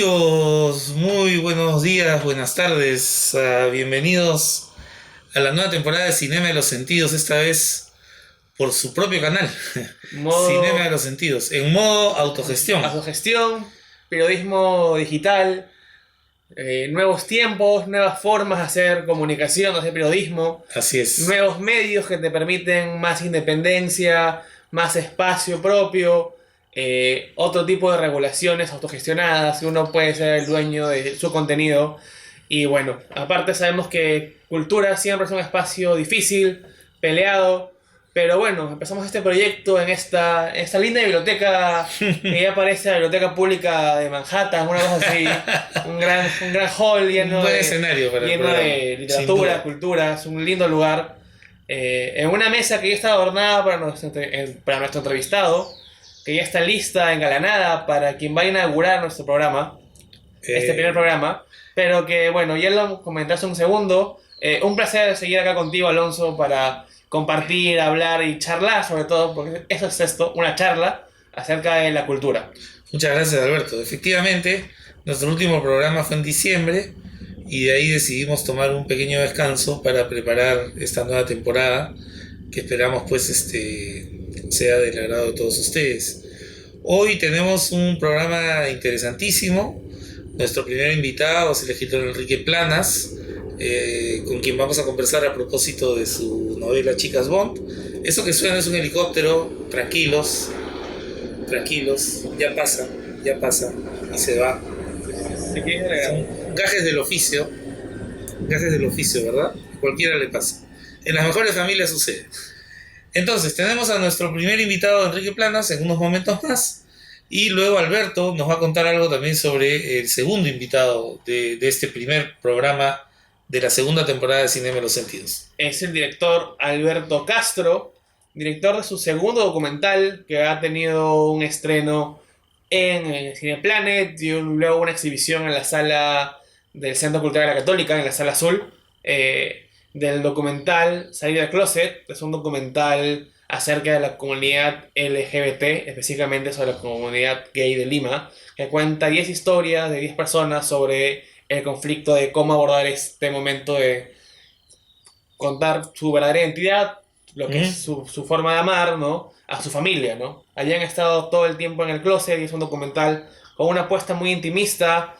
Amigos, muy buenos días, buenas tardes, bienvenidos a la nueva temporada de Cinema de los Sentidos, esta vez por su propio canal, Cinema de Modo los Sentidos, en modo autogestión. autogestión, periodismo digital, nuevos tiempos, nuevas formas de hacer comunicación, de hacer periodismo, Así es, nuevos medios que te permiten más independencia, más espacio propio, otro tipo de regulaciones autogestionadas, que uno puede ser el dueño de su contenido. Y bueno, aparte sabemos que cultura siempre es un espacio difícil, peleado. Pero bueno, empezamos este proyecto en esta linda biblioteca que ya parece la biblioteca pública de Manhattan, una cosa así, un gran hall un buen escenario para el lleno programa, de sin literatura, duda. cultura, es un lindo lugar. En una mesa que ya está adornada para nuestro entrevistado, que ya está lista, engalanada para quien va a inaugurar nuestro programa, este primer Eh, programa, pero que bueno, ya lo comentaste un segundo. Un placer seguir acá contigo, Alonso, para compartir, hablar y charlar sobre todo, porque eso es esto, una charla acerca de la cultura. Muchas gracias, Alberto. Efectivamente, nuestro último programa fue en diciembre y de ahí decidimos tomar un pequeño descanso para preparar esta nueva temporada que esperamos pues sea del agrado de todos ustedes. Hoy tenemos un programa interesantísimo. Nuestro primer invitado es el escritor Enrique Planas, con quien vamos a conversar a propósito de su novela Chicas Bond. Eso que suena es un helicóptero, tranquilos, tranquilos, ya pasa y se va. ¿Te quieres agregar? Son gajes del oficio, ¿verdad? A cualquiera le pasa. En las mejores familias sucede. Entonces, tenemos a nuestro primer invitado, Enrique Planas, en unos momentos más. Y luego Alberto nos va a contar algo también sobre el segundo invitado de este primer programa de la segunda temporada de Cinema de los Sentidos. Es el director Alberto Castro, director de su segundo documental que ha tenido un estreno en Cineplanet y luego una exhibición en la sala del Centro Cultural de la Católica, en la sala azul, del documental Salir del Closet. Es un documental acerca de la comunidad LGBT, específicamente sobre la comunidad gay de Lima, que cuenta 10 historias de 10 personas sobre el conflicto de cómo abordar este momento de contar su verdadera identidad, lo que es ¿Mm? su forma de amar, ¿no? A su familia, ¿no? Allí han estado todo el tiempo en el closet y es un documental con una apuesta muy intimista.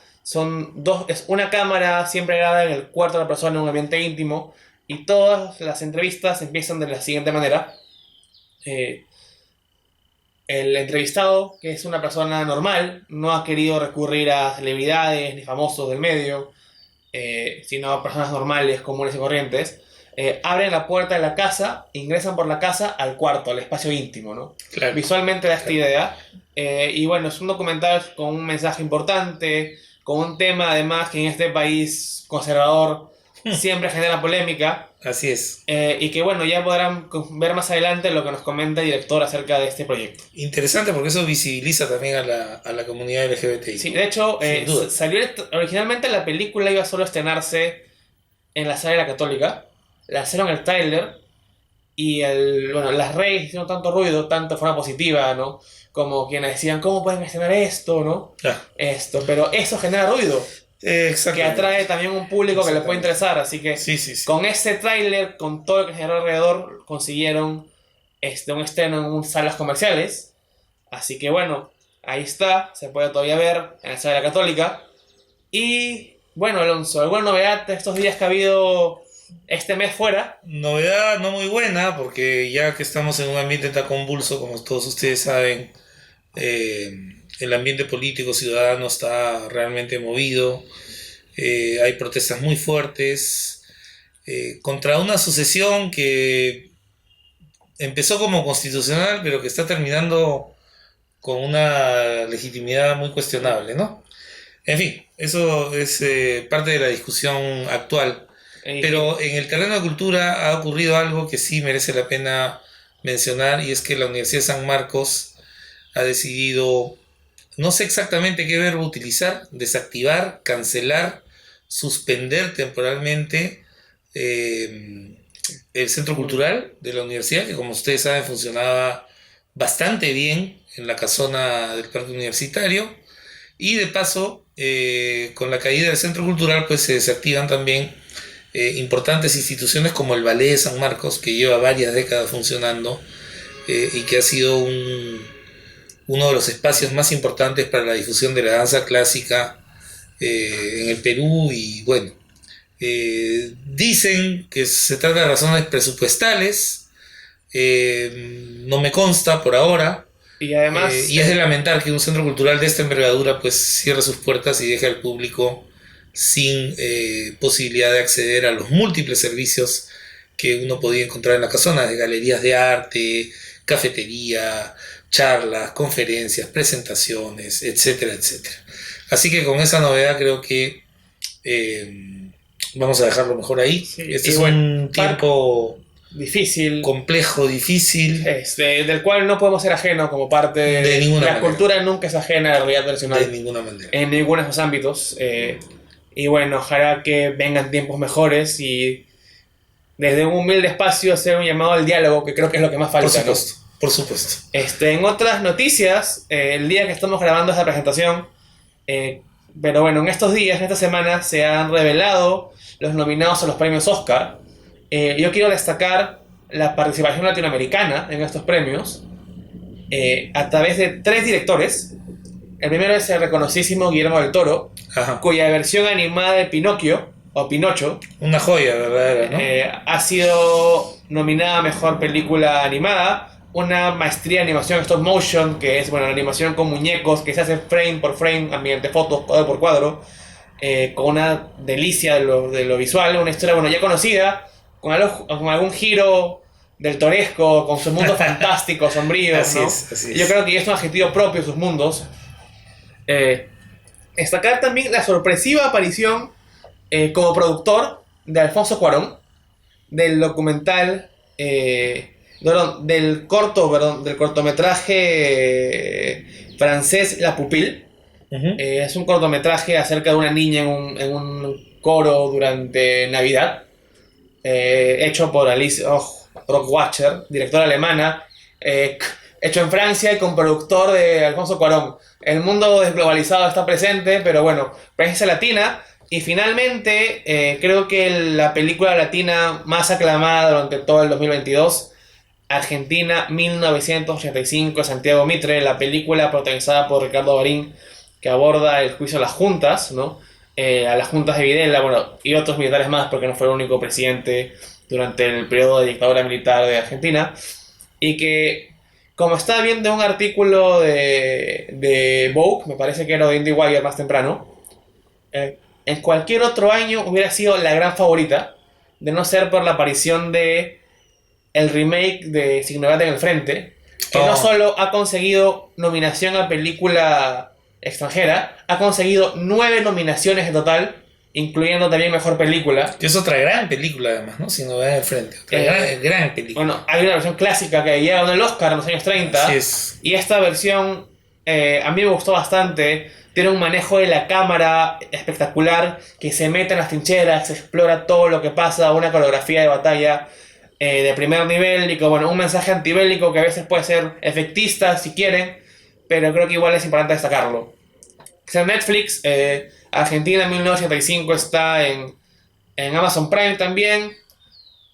Es una cámara siempre grabada en el cuarto de la persona en un ambiente íntimo y todas las entrevistas empiezan de la siguiente manera. Eh, el entrevistado, que es una persona normal, no ha querido recurrir a celebridades ni famosos del medio, sino a personas normales, comunes y corrientes. Abren la puerta de la casa, ingresan por la casa al cuarto, al espacio íntimo, ¿no? Claro, Visualmente da esta claro. idea. Y bueno, es un documental con un mensaje importante, con un tema además que en este país conservador siempre genera polémica. Así es. Y que bueno, ya podrán ver más adelante lo que nos comenta el director acerca de este proyecto. Interesante porque eso visibiliza también a la comunidad LGBTI, Sí, de hecho, sin duda. originalmente la película iba solo a estrenarse en la sala de la Católica. Lanzaron el tráiler y bueno, las redes hicieron tanto ruido, tanto de forma positiva, ¿no? Como quienes decían, ¿cómo pueden estrenar esto, no? Ah, Pero eso genera ruido, que exactamente. atrae también un público que le puede Exactamente. interesar. Así que Sí, sí, sí. con ese tráiler, con todo lo que generó alrededor, consiguieron un estreno en salas comerciales. Así que bueno, ahí está, se puede todavía ver en la sala de la Católica. Y bueno, Alonso, ¿alguna novedad de estos días que ha habido este mes fuera? Novedad no muy buena, porque ya que estamos en un ambiente tan convulso, como todos ustedes saben, eh, el ambiente político ciudadano está realmente movido, hay protestas muy fuertes contra una sucesión que empezó como constitucional, pero que está terminando con una legitimidad muy cuestionable, ¿no? En fin, eso es parte de la discusión actual. Que Pero en el terreno de cultura ha ocurrido algo que sí merece la pena mencionar y es que la Universidad de San Marcos ha decidido, no sé exactamente qué verbo utilizar, desactivar, cancelar, suspender temporalmente el centro cultural de la universidad, que como ustedes saben funcionaba bastante bien en la casona del parque universitario, Y de paso, con la caída del centro cultural, pues se desactivan también importantes instituciones como el Ballet de San Marcos, que lleva varias décadas funcionando y que ha sido uno de los espacios más importantes para la difusión de la danza clásica en el Perú. Y bueno, dicen que se trata de razones presupuestales, no me consta por ahora. Y además... y es de lamentar que un centro cultural de esta envergadura pues cierre sus puertas y deje al público sin posibilidad de acceder a los múltiples servicios que uno podía encontrar en la casona, de galerías de arte, cafetería, charlas, conferencias, presentaciones, etcétera, etcétera. Así que con esa novedad creo que vamos a dejarlo mejor ahí. Sí, este es un tiempo difícil, complejo, difícil, del cual no podemos ser ajenos como parte de ninguna la manera. Cultura nunca es ajena a la realidad nacional. De ninguna manera. En ninguno de esos ámbitos. Y bueno, ojalá que vengan tiempos mejores y desde un humilde espacio hacer un llamado al diálogo, que creo que es lo que más falta. Por supuesto, ¿no? Por supuesto. En otras noticias, el día que estamos grabando esta presentación, pero bueno, en estos días, en esta semana, se han revelado los nominados a los premios Oscar. Yo quiero destacar la participación latinoamericana en estos premios a través de 3 directores. El primero es el reconocidísimo Guillermo del Toro, Ajá. cuya versión animada de Pinocchio, o Pinocho, Una joya verdadera, ¿no? ha sido nominada a Mejor Película Animada, una maestría de animación stop motion, que es, bueno, la animación con muñecos que se hace frame por frame, mediante fotos, cuadro por cuadro, con una delicia de lo visual, una historia, bueno, ya conocida, con algún giro del toresco, con su mundo fantástico, sombrío, Así ¿no? es, así es. Yo creo que es un adjetivo propio sus mundos. Destacar también la sorpresiva aparición como productor de Alfonso Cuarón, del documental, del cortometraje francés La Pupille. Uh-huh. Es un cortometraje acerca de una niña en un coro durante Navidad, hecho por Alice Rockwacher, directora alemana, hecho en Francia y con productor de Alfonso Cuarón. El mundo desglobalizado está presente, pero bueno, presencia latina. Y finalmente, creo que la película latina más aclamada durante todo el 2022, Argentina 1985, Santiago Mitre, la película protagonizada por Ricardo Darín, que aborda el juicio a las juntas, ¿no? A las juntas de Videla, bueno, y otros militares más, porque no fue el único presidente durante el periodo de dictadura militar de Argentina. Y que, como estaba viendo un artículo de Vogue, me parece que era de IndieWire más temprano, en cualquier otro año hubiera sido la gran favorita, de no ser por la aparición de el remake de Sin Novedad en el Frente, que no solo ha conseguido nominación a película extranjera, ha conseguido 9 nominaciones en total, incluyendo también Mejor Película. Que es otra gran película además, ¿no? Sin Novedad en el Frente. Otra gran película. Bueno, hay una versión clásica que ya ganó el Oscar en los años 30. Así es. Y esta versión a mí me gustó bastante. Tiene un manejo de la cámara espectacular, que se mete en las trincheras, se explora todo lo que pasa, una coreografía de batalla de primer nivel, y que, bueno, un mensaje antibélico que a veces puede ser efectista si quieren, pero creo que igual es importante destacarlo. En Netflix, Argentina 1985 está en Amazon Prime también,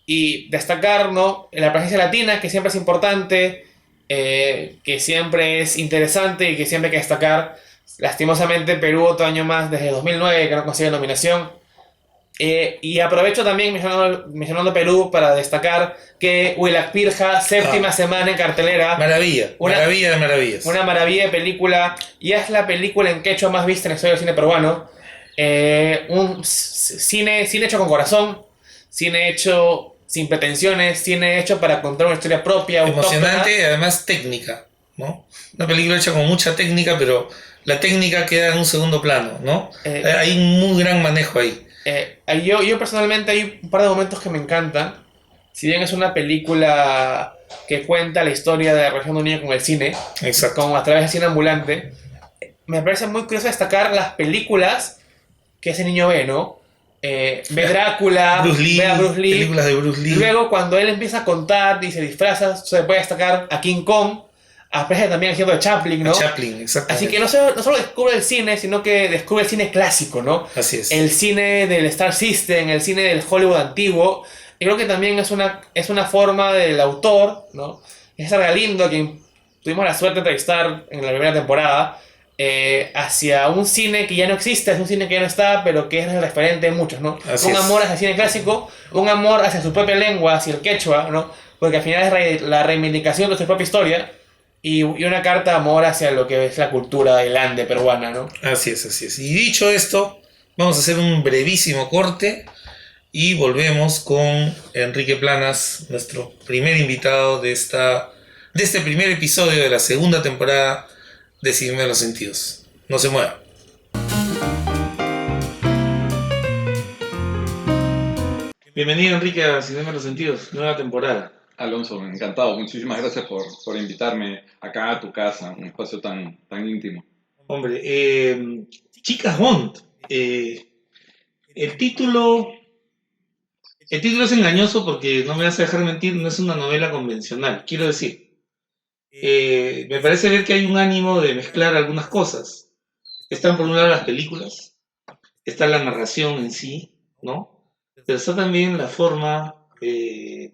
y destacar, ¿no?, la presencia latina, que siempre es importante, que siempre es interesante y que siempre hay que destacar. Lastimosamente Perú otro año más desde 2009 que no consigue nominación, y aprovecho también mencionando Perú para destacar que Huila Pirja, séptima semana en cartelera, maravilla de maravillas, una maravilla de película, y es la película en quechua más vista en la historia del cine peruano. Un cine hecho con corazón, cine hecho sin pretensiones, cine hecho para contar una historia propia, emocionante y además técnica, ¿no? Una película hecha con mucha técnica, pero la técnica queda en un segundo plano, ¿no? Hay un muy gran manejo ahí. Yo personalmente hay un par de momentos que me encantan. Si bien es una película que cuenta la historia de la relación de un niño con el cine, exacto, como a través del cine ambulante, me parece muy curioso destacar las películas que ese niño ve, ¿no? Ve Drácula, ve a Bruce Lee, películas de Bruce Lee. Luego, cuando él empieza a contar y se disfraza, se puede destacar a King Kong, aprecia también el cierto de Chaplin, ¿no? Chaplin, exactamente. Así que no solo descubre el cine, sino que descubre el cine clásico, ¿no? Así es. El cine del Star System, el cine del Hollywood antiguo. Y creo que también es una forma del autor, ¿no? César Galindo, a quien tuvimos la suerte de entrevistar en la primera temporada, hacia un cine que ya no existe, es un cine que ya no está, pero que es el referente de muchos, ¿no? Así Un es. amor hacia el cine clásico, un amor hacia su propia lengua, hacia el quechua, ¿no? Porque al final es la reivindicación de su propia historia y una carta de amor hacia lo que es la cultura del Ande peruana, ¿no? Así es, así es. Y dicho esto, vamos a hacer un brevísimo corte y volvemos con Enrique Planas, nuestro primer invitado de este primer episodio de la segunda temporada de Cine de los Sentidos. No se mueva. Bienvenido Enrique a Cine de los Sentidos, nueva temporada. Alonso, encantado. Muchísimas gracias por invitarme acá a tu casa, un espacio tan íntimo. Hombre, Chicas Bond. El título es engañoso porque no me vas a dejar mentir, no es una novela convencional. Quiero decir, me parece ver que hay un ánimo de mezclar algunas cosas. Están por un lado las películas, está la narración en sí, ¿no? Pero está también la forma del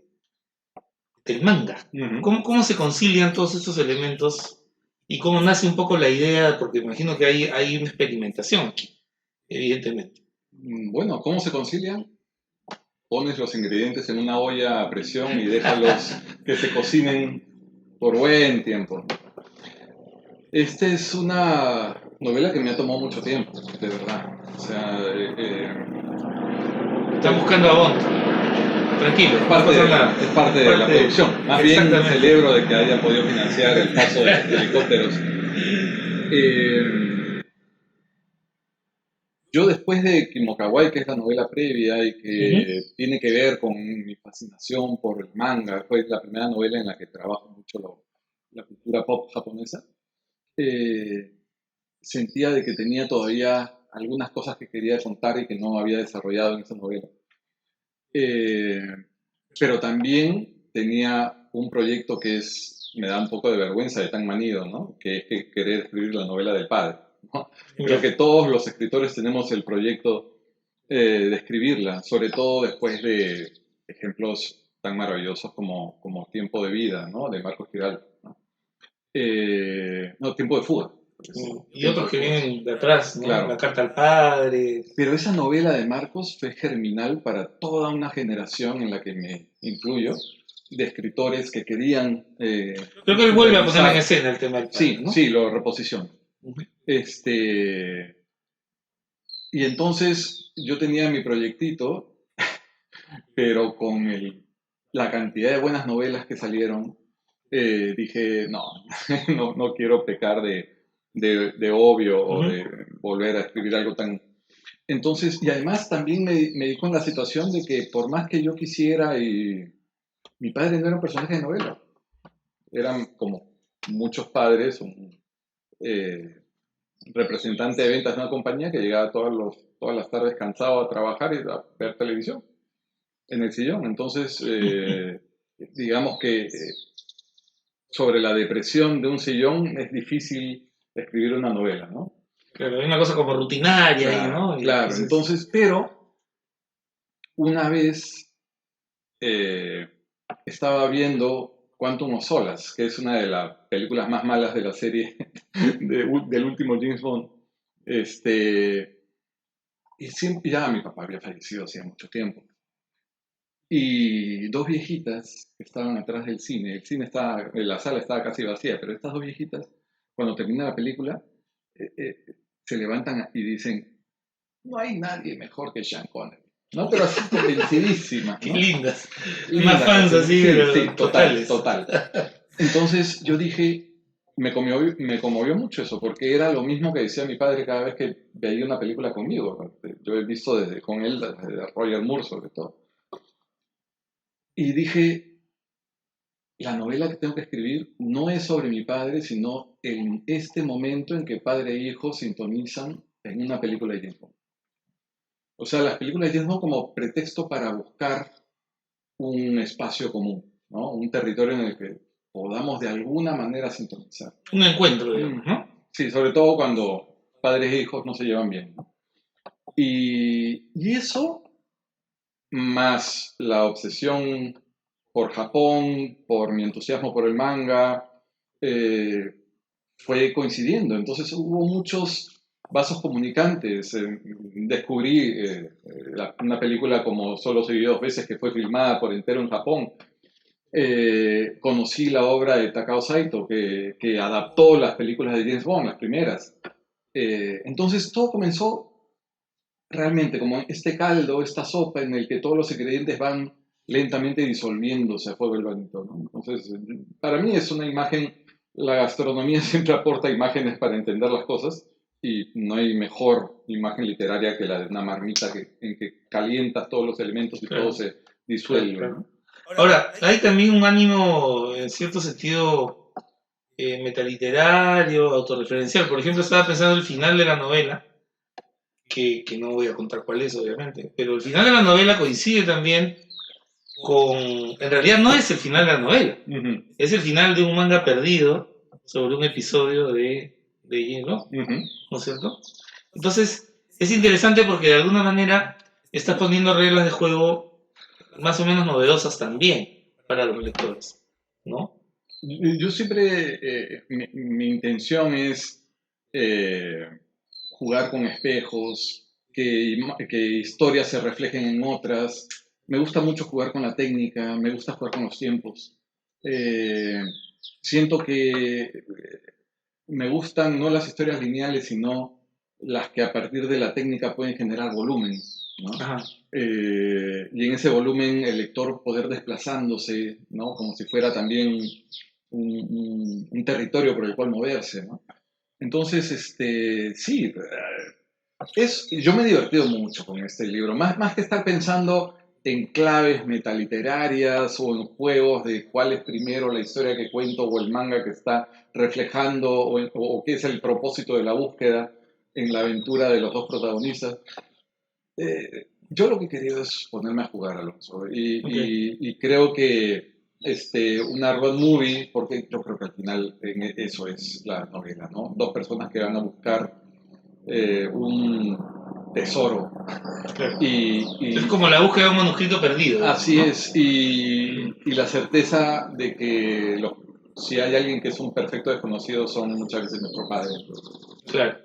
manga. Uh-huh. ¿Cómo se concilian todos estos elementos y cómo nace un poco la idea? Porque imagino que hay una experimentación aquí, evidentemente. Bueno, ¿cómo se concilian? Pones los ingredientes en una olla a presión y déjalos que se cocinen por buen tiempo. Esta es una novela que me ha tomado mucho tiempo, de verdad. O sea, Están buscando a Bond. Tranquilo, es parte de la producción. Más bien celebro de que haya podido financiar el paso de helicópteros. Yo después de Kimokawaii, que es la novela previa y que tiene que ver con mi fascinación por el manga, fue la primera novela en la que trabajo mucho la cultura pop japonesa, sentía de que tenía todavía algunas cosas que quería contar y que no había desarrollado en esa novela. Pero también tenía un proyecto que me da un poco de vergüenza de tan manido, ¿no? Que es querer escribir la novela del padre, ¿no? Creo que todos los escritores tenemos el proyecto de escribirla, sobre todo después de ejemplos tan maravillosos como Tiempo de Vida, ¿no? De Marcos Giral, ¿no? Tiempo de Fuga. Y otros que vienen de atrás, ¿no? Claro. La carta al padre. Pero esa novela de Marcos fue germinal para toda una generación en la que me incluyo, de escritores que querían... Creo que él vuelve a poner en escena el tema del padre, sí, ¿no? Sí, lo reposiciona. Y entonces yo tenía mi proyectito, pero con la cantidad de buenas novelas que salieron, dije, no quiero pecar de obvio o de volver a escribir algo tan... Entonces, y además también me di con la situación de que por más que yo quisiera, mi padre no era un personaje de novela, eran como muchos padres, un representante de ventas de una compañía que llegaba todas las tardes cansado a trabajar y a ver televisión en el sillón. Entonces, digamos que sobre la depresión de un sillón es difícil escribir una novela, ¿no? Claro, hay una cosa como rutinaria, Claro, ¿no? Claro, entonces, pero una vez estaba viendo Quantum of Solace, que es una de las películas más malas de la serie del último James Bond. Y siempre, ya mi papá había fallecido hacía mucho tiempo. Y dos viejitas que estaban atrás del cine, la sala estaba casi vacía, pero estas dos viejitas, cuando termina la película, se levantan y dicen, no hay nadie mejor que Sean Connery. ¿No? Pero así convencidísimas, ¿no? Qué lindas. Lindas, Más fans así, sí, totales. total. Entonces yo dije, me conmovió mucho eso, porque era lo mismo que decía mi padre cada vez que veía una película conmigo. Yo he visto con él, desde Roger Moore sobre todo. Y dije, la novela que tengo que escribir no es sobre mi padre, sino en este momento en que padre e hijo sintonizan en una película de James Bond. O sea, las películas de James Bond como pretexto para buscar un espacio común, ¿no? Un territorio en el que podamos de alguna manera sintonizar. Un encuentro, digamos, ¿no? Sí, sobre todo cuando padres e hijos no se llevan bien, ¿no? Y eso, más la obsesión por Japón, por mi entusiasmo por el manga, eh, fue coincidiendo. Entonces hubo muchos vasos comunicantes. Descubrí una película como Solo se vivió dos veces, que fue filmada por entero en Japón. Conocí la obra de Takao Saito, que adaptó las películas de James Bond, las primeras. Entonces todo comenzó realmente como este caldo, esta sopa en el que todos los ingredientes van lentamente disolviéndose a fuego lento, ¿no? Entonces, para mí es una imagen, la gastronomía siempre aporta imágenes para entender las cosas y no hay mejor imagen literaria que la de una marmita en que calientas todos los elementos y Claro. todo se disuelve, Claro. ¿no? Ahora, hay también un ánimo, en cierto sentido, metaliterario, autorreferencial. Por ejemplo, estaba pensando el final de la novela, que no voy a contar cuál es, obviamente, pero el final de la novela coincide también con... En realidad no es el final de la novela, es el final de un manga perdido sobre un episodio de Yin-No, ¿no es cierto? Entonces, es interesante porque de alguna manera estás poniendo reglas de juego más o menos novedosas también para los lectores, ¿no? Yo siempre, mi intención es jugar con espejos, que historias se reflejen en otras. Me gusta mucho jugar con la técnica, me gusta jugar con los tiempos. Eh, Siento que me gustan no las historias lineales, sino las que a partir de la técnica pueden generar volumen, ¿no? Ajá. Y en ese volumen el lector poder desplazándose, ¿no? Como si fuera también un territorio por el cual moverse, ¿no? Entonces, sí, yo me he divertido mucho con este libro, más que estar pensando en claves metaliterarias o en juegos de cuál es primero la historia que cuento o el manga que está reflejando o qué es el propósito de la búsqueda en la aventura de los dos protagonistas. Yo lo que he querido es ponerme a jugar, Alonso, y creo que una road movie, porque yo creo que al final eso es la novela, ¿no? Dos personas que van a buscar un tesoro. Claro. Y Es como la búsqueda de un manuscrito perdido. así, ¿no? es, y la certeza de que si hay alguien que es un perfecto desconocido son muchas veces nuestros padres. Claro.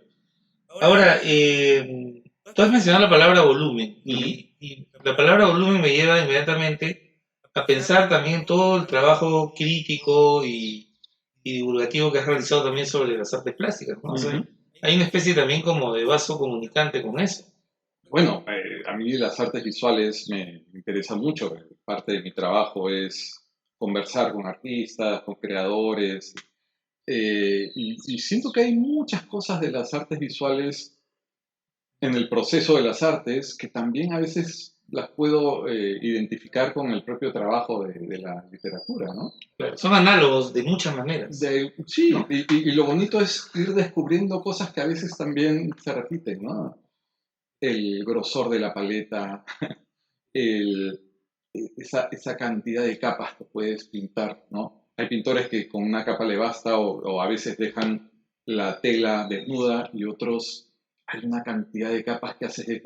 Ahora, tú has mencionado la palabra volumen y la palabra volumen me lleva inmediatamente a pensar también todo el trabajo crítico y divulgativo que has realizado también sobre las artes plásticas, ¿no? O sea, hay una especie también como de vaso comunicante con eso. Bueno, a mí las artes visuales me interesan mucho. Parte de mi trabajo es conversar con artistas, con creadores, y siento que hay muchas cosas de las artes visuales en el proceso de las artes que también a veces las puedo identificar con el propio trabajo de la literatura, ¿no? Claro, son análogos de muchas maneras. Sí, ¿no? y lo bonito es ir descubriendo cosas que a veces también se repiten, ¿no? El grosor de la paleta, el, esa cantidad de capas que puedes pintar, ¿no? Hay pintores que con una capa le basta o a veces dejan la tela desnuda y otros hay una cantidad de capas que haces de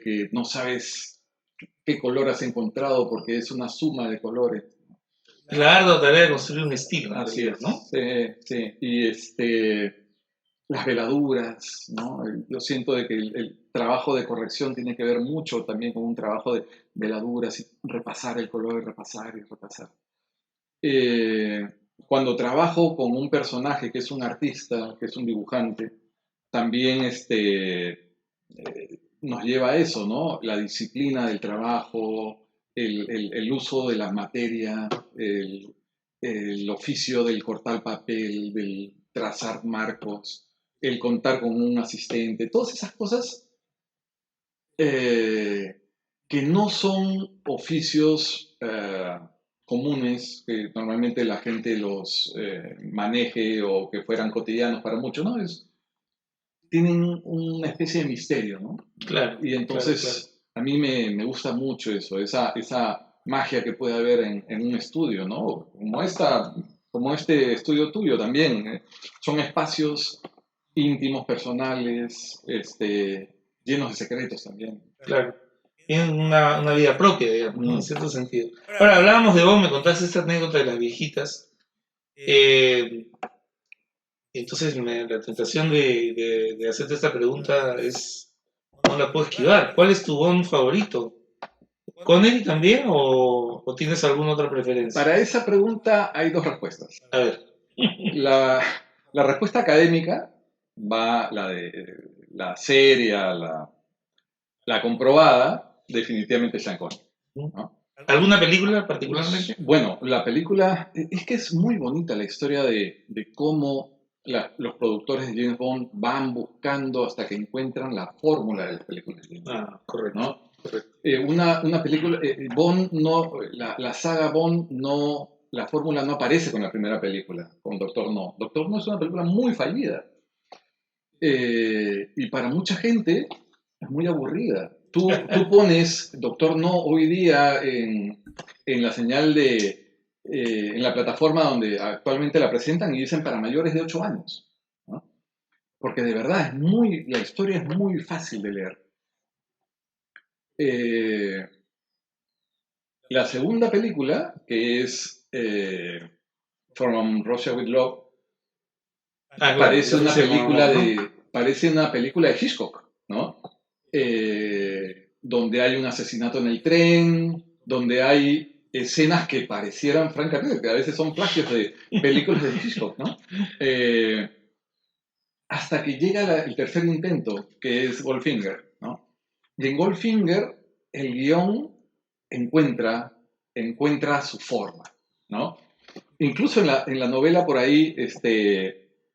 que no sabes qué color has encontrado porque es una suma de colores. La ardua tarea de construir un estilo, Así realidad, es, ¿no? sí, sí. Y las veladuras, ¿no? Yo siento de que el trabajo de corrección tiene que ver mucho también con un trabajo de veladuras y repasar el color y repasar y repasar. Cuando trabajo con un personaje que es un artista, que es un dibujante, también nos lleva a eso, ¿no? La disciplina del trabajo, el uso de la materia, el oficio del cortar papel, del trazar marcos, el contar con un asistente, todas esas cosas que no son oficios comunes que normalmente la gente los maneje o que fueran cotidianos para muchos, ¿no? Tienen una especie de misterio, ¿no? Claro. Y entonces Claro. a mí me gusta mucho eso, esa magia que puede haber en un estudio, ¿no? Como este estudio tuyo también. Son espacios íntimos, personales, llenos de secretos también. Claro. Tienen una vida propia, digamos, ¿no? En Mm. cierto sentido. Ahora, hablábamos de vos, me contaste esta anécdota de las viejitas. Entonces, la tentación de hacerte esta pregunta es, no la puedo esquivar. ¿Cuál es tu Bond favorito? ¿Connery también o tienes alguna otra preferencia? Para esa pregunta hay dos respuestas. A ver. La respuesta académica va la de la seria, la comprobada, definitivamente Sean Connery, ¿no? ¿Alguna película particularmente? Bueno, la película, es que es muy bonita la historia de cómo los productores de James Bond van buscando hasta que encuentran la fórmula de las películas de James Bond, Ah, correcto. ¿no? Una película, Bond no, la saga Bond no, la fórmula no aparece con la primera película, con Doctor No. Doctor No es una película muy fallida. Y para mucha gente es muy aburrida. Tú pones Doctor No hoy día en la señal en la plataforma donde actualmente la presentan y dicen para mayores de 8 años, ¿no? Porque de verdad la historia es muy fácil de leer. La segunda película, que es From Russia with Love, parece una película de Hitchcock, ¿no? Donde hay un asesinato en el tren, donde hay escenas que parecieran, francamente, que a veces son plagios de películas de Hitchcock, ¿no? Hasta que llega el tercer intento, que es Goldfinger, ¿no? Y en Goldfinger, el guión encuentra su forma, ¿no? Incluso en la novela por ahí,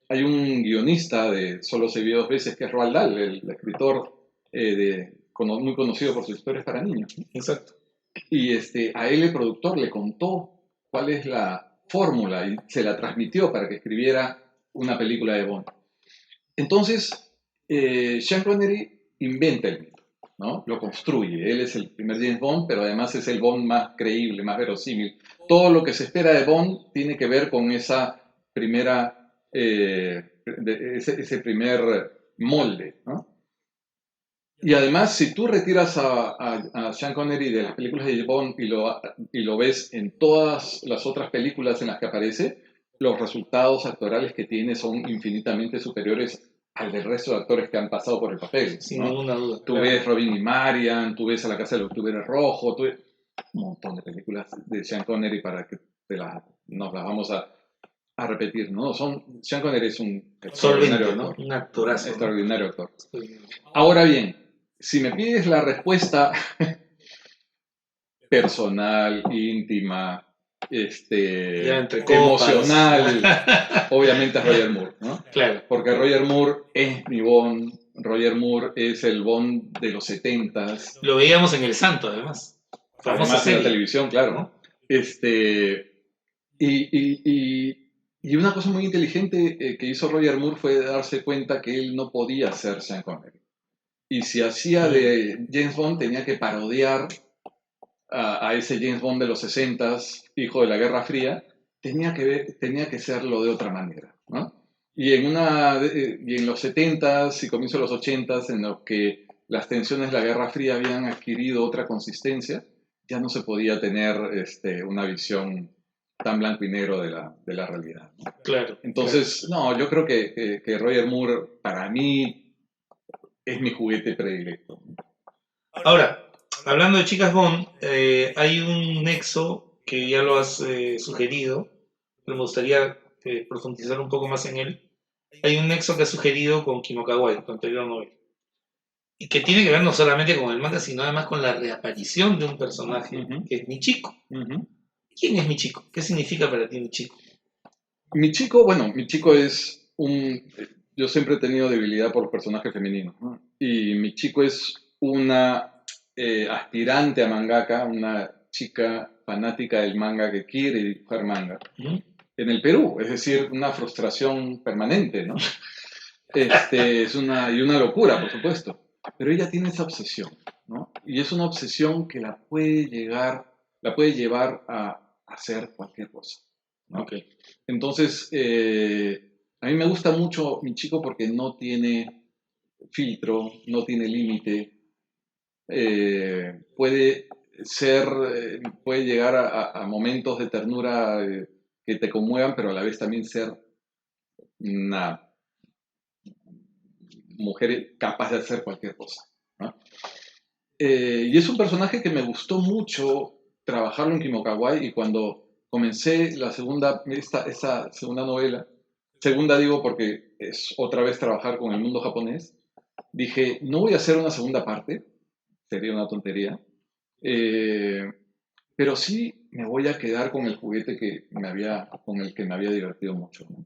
hay un guionista de Solo se vio dos veces, que es Roald Dahl, el escritor muy conocido por sus historias para niños. Exacto. Y a él, el productor, le contó cuál es la fórmula y se la transmitió para que escribiera una película de Bond. Entonces, Sean Connery inventa el mito, ¿no? Lo construye. Él es el primer James Bond, pero además es el Bond más creíble, más verosímil. Todo lo que se espera de Bond tiene que ver con esa primera, ese primer molde, ¿no? Y además, si tú retiras a Sean Connery de las películas de James Bond y lo ves en todas las otras películas en las que aparece, los resultados actorales que tiene son infinitamente superiores al del resto de actores que han pasado por el papel, Sin ¿no? ninguna duda. Tú ves Robin y Marian, tú ves A la Casa del Octubre Rojo, tú ves un montón de películas de Sean Connery para que nos las vamos a repetir, ¿no? Sean Connery es un extraordinario Solvente, ¿no? actor. Un actorazo. Extraordinario actor. Ahora bien, si me pides la respuesta personal, íntima, emocional, obviamente es Roger Moore, ¿no? Claro. Porque Roger Moore es mi Bond, Roger Moore es el Bond de los 70s. Lo veíamos en El Santo, además. Además en la televisión, claro, ¿no? Y una cosa muy inteligente que hizo Roger Moore fue darse cuenta que él no podía ser Sean Connery. Y si hacía de James Bond, tenía que parodiar a ese James Bond de los 60s, hijo de la Guerra Fría, tenía que serlo de otra manera, ¿no? Y en los 70s y comienzo de los 80s, en los que las tensiones de la Guerra Fría habían adquirido otra consistencia, ya no se podía tener una visión tan blanco y negro de la realidad, ¿no? Claro. Entonces, no, yo creo que Roger Moore, para mí, es mi juguete predilecto. Ahora, hablando de chicas Bond, hay un nexo que ya lo has sugerido, pero me gustaría profundizar un poco más en él. Hay un nexo que has sugerido con Kimo Kawai, con anterior novela. Y que tiene que ver no solamente con el manga, sino además con la reaparición de un personaje, que es Michiko. ¿Quién es Michiko? ¿Qué significa para ti Michiko? Michiko es yo siempre he tenido debilidad por los personajes femeninos, ¿no? Y Michiko es una aspirante a mangaka, una chica fanática del manga que quiere dibujar manga. En el Perú, es decir, una frustración permanente, ¿no? Y una locura, por supuesto. Pero ella tiene esa obsesión, ¿no? Y es una obsesión que la puede llegar la puede llevar a hacer cualquier cosa, ¿no? Ok. Entonces, a mí me gusta mucho mi chico porque no tiene filtro, no tiene límite, puede ser, puede llegar a momentos de ternura que te conmuevan, pero a la vez también ser una mujer capaz de hacer cualquier cosa, ¿no? Y es un personaje que me gustó mucho trabajarlo en Kimokawai, y cuando comencé esa segunda novela, segunda digo porque es otra vez trabajar con el mundo japonés, dije, no voy a hacer una segunda parte, sería una tontería, eh, pero sí me voy a quedar con el juguete con el que me había divertido mucho, ¿no?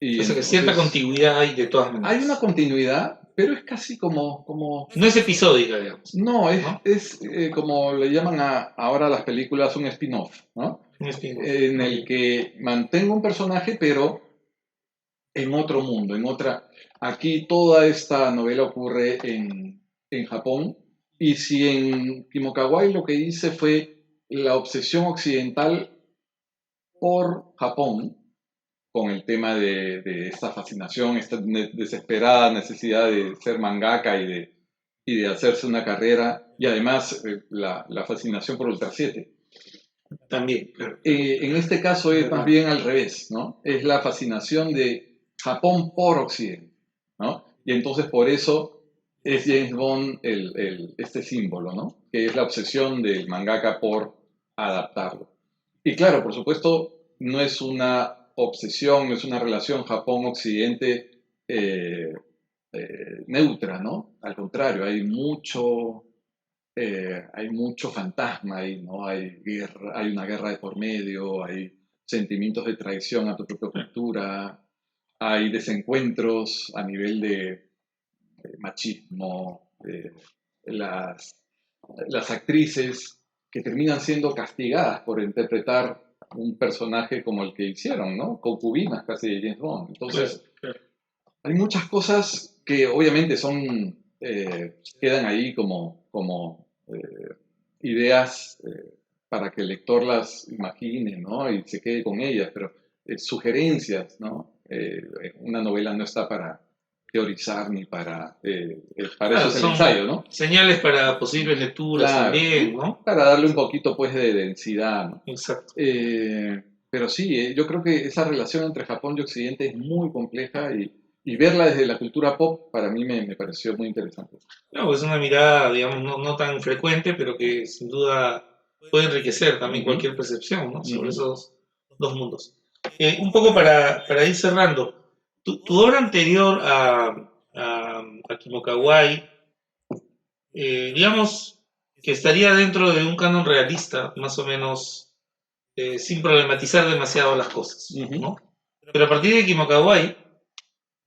Y O sea que cierta entonces continuidad hay de todas hay una maneras. continuidad, pero es casi como No es episódica, digamos, no, ¿no? es como le llaman ahora a las películas un spin-off, ¿no? Un spin-off. En Ok. el que mantengo un personaje, pero en otro mundo, en otra. Aquí toda esta novela ocurre en Japón, y si en Kimokawai lo que hice fue la obsesión occidental por Japón, con el tema de esta fascinación, esta desesperada necesidad de ser mangaka y de hacerse una carrera, y además la fascinación por Ultra 7. También, claro. En este caso es más bien al revés, ¿no? Es la fascinación de Japón por Occidente, ¿no? Y entonces por eso es James Bond este símbolo, ¿no? Que es la obsesión del mangaka por adaptarlo. Y claro, por supuesto, no es una obsesión, no es una relación Japón-Occidente neutra, ¿no? Al contrario, hay mucho fantasma ahí, ¿no? Hay guerra, hay una guerra de por medio, hay sentimientos de traición a tu propia cultura, hay desencuentros a nivel de machismo, las actrices que terminan siendo castigadas por interpretar un personaje como el que hicieron, ¿no? Concubinas casi de James Bond. Claro, Entonces, claro. hay muchas cosas que obviamente quedan ahí como ideas para que el lector las imagine, ¿no? Y se quede con ellas, pero sugerencias, ¿no? Una novela no está para teorizar ni para eso Claro, es el son ensayo, ¿no? señales para posibles lecturas Claro, también, ¿no? para darle un poquito pues de densidad, ¿no? Exacto. Pero sí, yo creo que esa relación entre Japón y Occidente es muy compleja, y verla desde la cultura pop para mí me pareció muy interesante. No, es una mirada, digamos, no tan frecuente, pero que sin duda puede enriquecer también Ujú, cualquier percepción, ¿no? Sobre ujú, esos dos mundos. Un poco para ir cerrando, tu obra anterior a Kimokawai, digamos que estaría dentro de un canon realista, más o menos, sin problematizar demasiado las cosas, ujú, ¿no? Pero a partir de Kimokawai,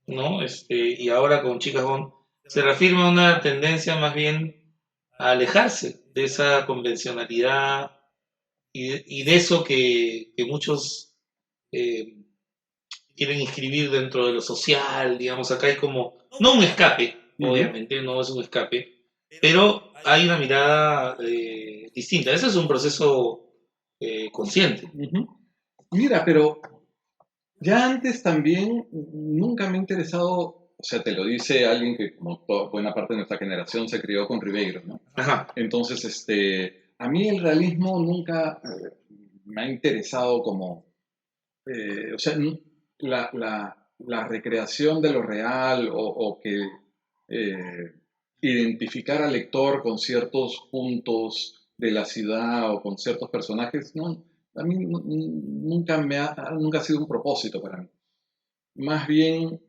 ¿no? Y ahora con Chicas Bond, se reafirma una tendencia más bien a alejarse de esa convencionalidad y de eso que muchos eh, quieren inscribir dentro de lo social, digamos, acá hay como, no un escape, ujú, obviamente, no es un escape, pero hay una mirada distinta. Ese es un proceso consciente. ujú. Mira, pero ya antes también nunca me ha interesado, o sea, te lo dice alguien que como buena parte de nuestra generación se crió con Ribeiro, ¿no? Ajá. Entonces, a mí el realismo nunca me ha interesado como, o sea, la recreación de lo real, o que eh, identificar al lector con ciertos puntos de la ciudad o con ciertos personajes, no, a mí nunca ha sido un propósito para mí. Más bien,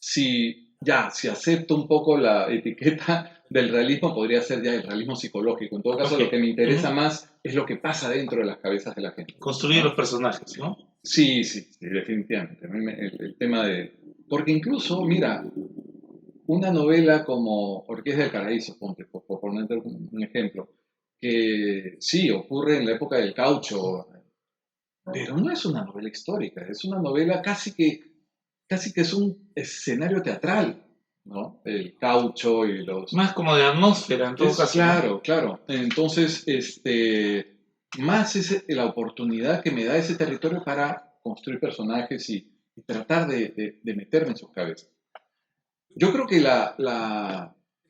si acepto un poco la etiqueta del realismo, podría ser ya el realismo psicológico. En todo caso, Ok. lo que me interesa Ujú. más es lo que pasa dentro de las cabezas de la gente, Construir ¿no? los personajes, ¿no? Sí, sí, sí, definitivamente. A mí el tema de... Porque incluso, mira, una novela como Orquídea del Paraíso, ponte, por poner un ejemplo, que sí, ocurre en la época del caucho, pero no es una novela histórica, es una novela casi que es un escenario teatral, ¿no? El caucho y los... Más como de atmósfera, en todo caso. Claro, claro. Entonces, más es la oportunidad que me da ese territorio para construir personajes y tratar de meterme en sus cabezas. Yo creo que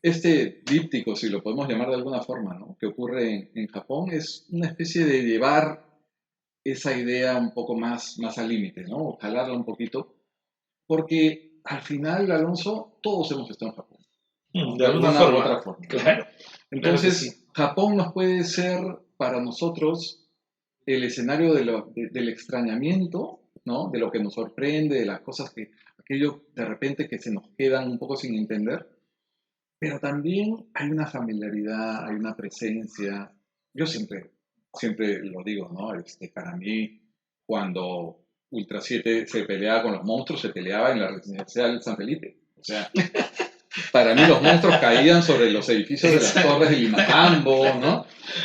este díptico, si lo podemos llamar de alguna forma, ¿no? Que ocurre en Japón, es una especie de llevar esa idea un poco más al límite, ¿no? Jalarla un poquito, porque al final, Alonso, todos hemos estado en Japón, ¿no? De alguna forma. u otra forma, ¿no? Claro. Entonces, Claro que sí. Japón nos puede ser para nosotros el escenario del extrañamiento, ¿no? De lo que nos sorprende, de las cosas aquello de repente que se nos quedan un poco sin entender, pero también hay una familiaridad, hay una presencia. Yo siempre lo digo, ¿no? Para mí, cuando Ultra 7 se peleaba con los monstruos, se peleaba en la residencial San Felipe. O sea, para mí los monstruos caían sobre los edificios de las torres de Limatambo, ¿no?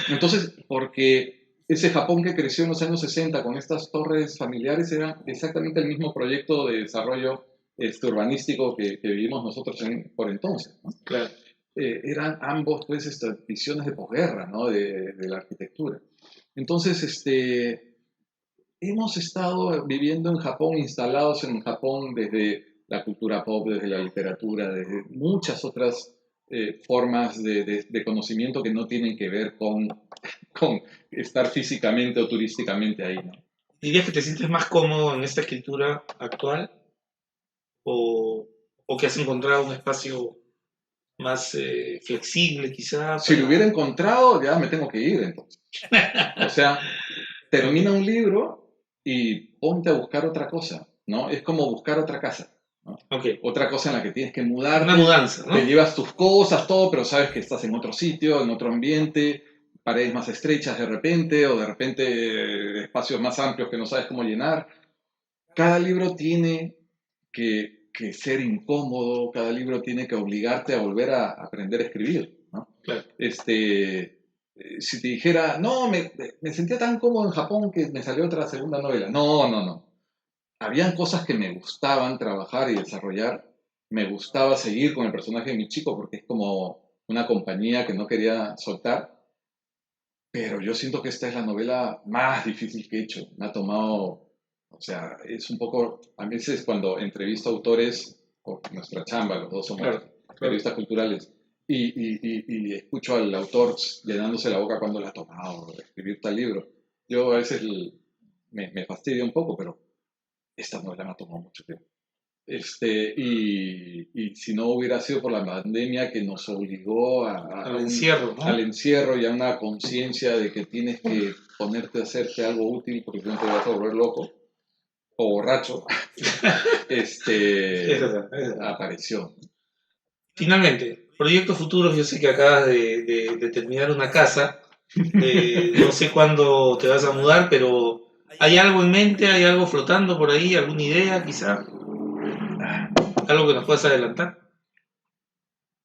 Entonces, porque ese Japón que creció en los años 60 con estas torres familiares era exactamente el mismo proyecto de desarrollo urbanístico que vivimos nosotros por entonces, ¿no? Claro. Eran ambos, pues, estas visiones de posguerra, ¿no? De la arquitectura. Entonces, hemos estado viviendo en Japón, instalados en Japón desde la cultura pop, desde la literatura, desde muchas otras formas de conocimiento que no tienen que ver con estar físicamente o turísticamente ahí, ¿no? ¿Dirías que te sientes más cómodo en esta escritura actual? ¿O que has encontrado un espacio más flexible quizá? Si lo hubiera encontrado, ya me tengo que ir entonces. O sea, termina un libro y ponte a buscar otra cosa, ¿no? Es como buscar otra casa, ¿no? Okay. Otra cosa en la que tienes que mudarte. Una mudanza, ¿no? Te llevas tus cosas, todo, pero sabes que estás en otro sitio, en otro ambiente, paredes más estrechas de repente, o de repente espacios más amplios que no sabes cómo llenar. Cada libro tiene que ser incómodo, cada libro tiene que obligarte a volver a aprender a escribir, ¿no? Claro. Si te dijera, no, me sentía tan cómodo en Japón que me salió otra segunda novela. No. Habían cosas que me gustaban trabajar y desarrollar. Me gustaba seguir con el personaje de Michiko porque es como una compañía que no quería soltar. Pero yo siento que esta es la novela más difícil que he hecho. Me ha tomado, o sea, es un poco, a veces cuando entrevisto autores, por nuestra chamba, los dos somos periodistas culturales, y escucho al autor llenándose la boca cuando le ha tomado escribir tal libro. Yo a veces me fastidia un poco, pero esta novela me ha tomado mucho tiempo. Y si no hubiera sido por la pandemia que nos obligó al encierro, ¿no? Al encierro y a una conciencia de que tienes que ponerte a hacerte algo útil porque si no te vas a volver loco o borracho, Es verdad. apareció. Finalmente, proyectos futuros, yo sé que acabas de terminar una casa, no sé cuándo te vas a mudar, pero ¿hay algo en mente? ¿Hay algo flotando por ahí? ¿Alguna idea quizá? ¿Algo que nos puedas adelantar?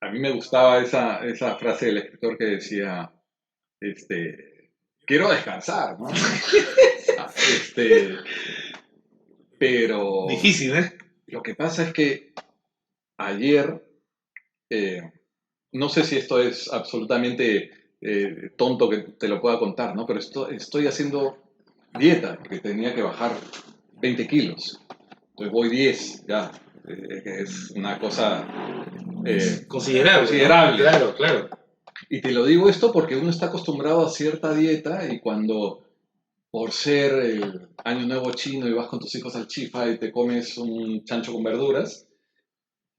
A mí me gustaba esa frase del escritor que decía, quiero descansar, ¿no? Pero... Difícil, ¿eh? Lo que pasa es que ayer, no sé si esto es absolutamente tonto que te lo pueda contar, ¿no? Pero estoy haciendo dieta, porque tenía que bajar 20 kilos. Entonces voy 10 ya. Es una cosa considerable. ¿no? Claro. Y te lo digo esto porque uno está acostumbrado a cierta dieta y cuando por ser el año nuevo chino y vas con tus hijos al chifa y te comes un chancho con verduras,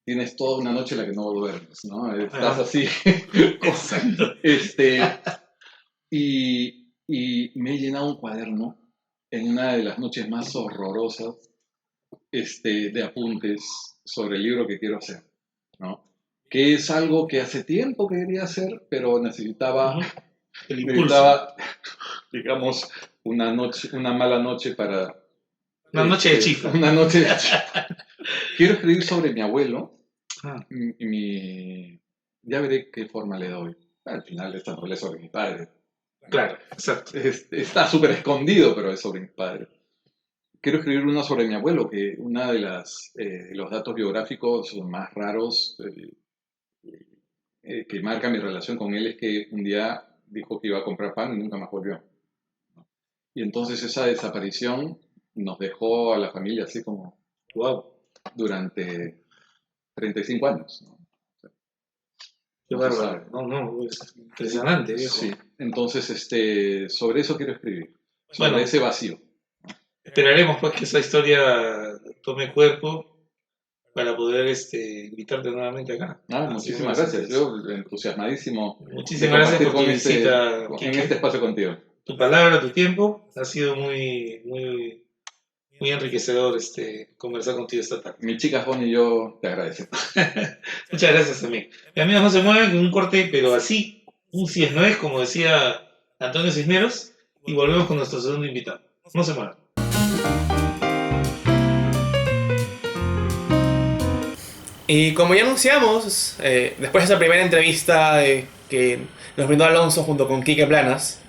tienes toda una noche en la que no duermes, ¿no? Estás así. Exacto. Y me he llenado un cuaderno en una de las noches más horrorosas de apuntes sobre el libro que quiero hacer, ¿no? Que es algo que hace tiempo que quería hacer, pero necesitaba, digamos, una mala noche para... Una noche de chifa. Una noche de chifa. Quiero escribir sobre mi abuelo. Ya veré qué forma le doy. Al final esta novela es sobre mi padre. Claro, exacto. Está súper escondido, pero es sobre mi padre. quiero escribir una sobre mi abuelo, que una de los datos biográficos más raros que marca mi relación con él es que un día dijo que iba a comprar pan y nunca más volvió. Y entonces esa desaparición nos dejó a la familia así como, wow, durante 35 años, ¿no? Qué No se bárbaro. sabe. No, no, es impresionante, viejo. Sí, entonces sobre eso quiero escribir, sobre Bueno, ese vacío. esperaremos pues que esa historia tome cuerpo para poder invitarte nuevamente acá. Así me Muchísimas lo gracias, sientes. yo entusiasmadísimo de Muchísimas gracias compartir por tu visita, en este Quique. espacio contigo. Tu palabra, tu tiempo, ha sido muy enriquecedor conversar contigo esta tarde. Mi chica Bonnie y yo te agradecemos. Muchas gracias también. Mis amigos no se mueven con un corte, pero así, un si es no es, como decía Antonio Cisneros, y volvemos con nuestro segundo invitado. No se muevan. Y como ya anunciamos, después de esa primera entrevista que nos brindó Alonso junto con Quique Planas,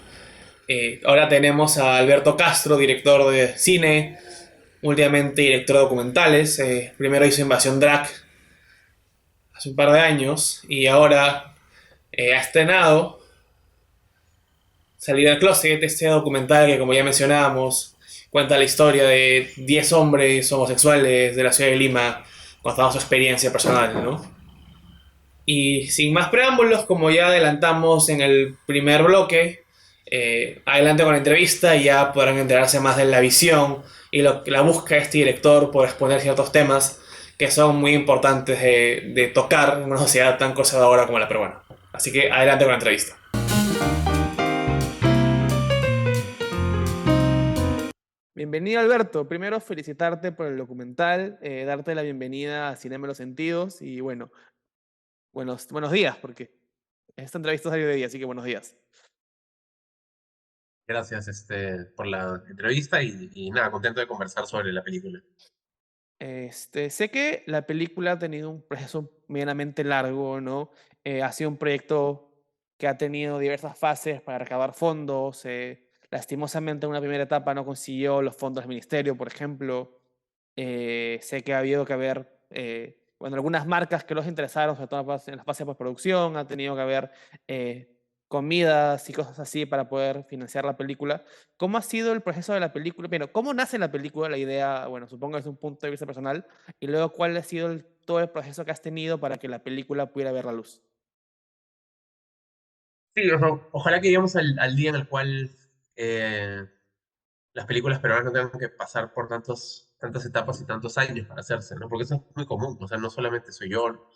ahora tenemos a Alberto Castro, director de cine, últimamente director de documentales. Primero hizo Invasión Drag hace un par de años y ahora ha estrenado Salir del Closet, este documental que, como ya mencionábamos, cuenta la historia de 10 hombres homosexuales de la ciudad de Lima contando su experiencia personal, ¿no? Y sin más preámbulos, como ya adelantamos en el primer bloque, adelante con la entrevista y ya podrán enterarse más de la visión y la búsqueda de este director por exponer ciertos temas que son muy importantes de tocar en una sociedad tan conservadora como la peruana. Así que adelante con la entrevista. Bienvenido, Alberto. Primero felicitarte por el documental, darte la bienvenida a Cinema en los Sentidos y bueno, buenos días, porque esta entrevista salió de día, así que buenos días. Gracias por la entrevista y nada, contento de conversar sobre la película. Sé que la película ha tenido un proceso medianamente largo, ¿no? Ha sido un proyecto que ha tenido diversas fases para recabar fondos. Lastimosamente, en una primera etapa no consiguió los fondos del ministerio, por ejemplo. Sé que ha habido que haber, bueno, algunas marcas que los interesaron, sobre todo en la fase de postproducción, ha tenido que haber comidas y cosas así para poder financiar la película. ¿Cómo ha sido el proceso de la película? Bueno, ¿cómo nace la película? La idea, bueno, supongo que es un punto de vista personal. Y luego, ¿cuál ha sido todo el proceso que has tenido para que la película pudiera ver la luz? Sí, ojalá que lleguemos al día en el cual eh, las películas peruanas no tengan que pasar por tantas etapas y tantos años para hacerse, ¿no? Porque eso es muy común, o sea, no solamente soy yo,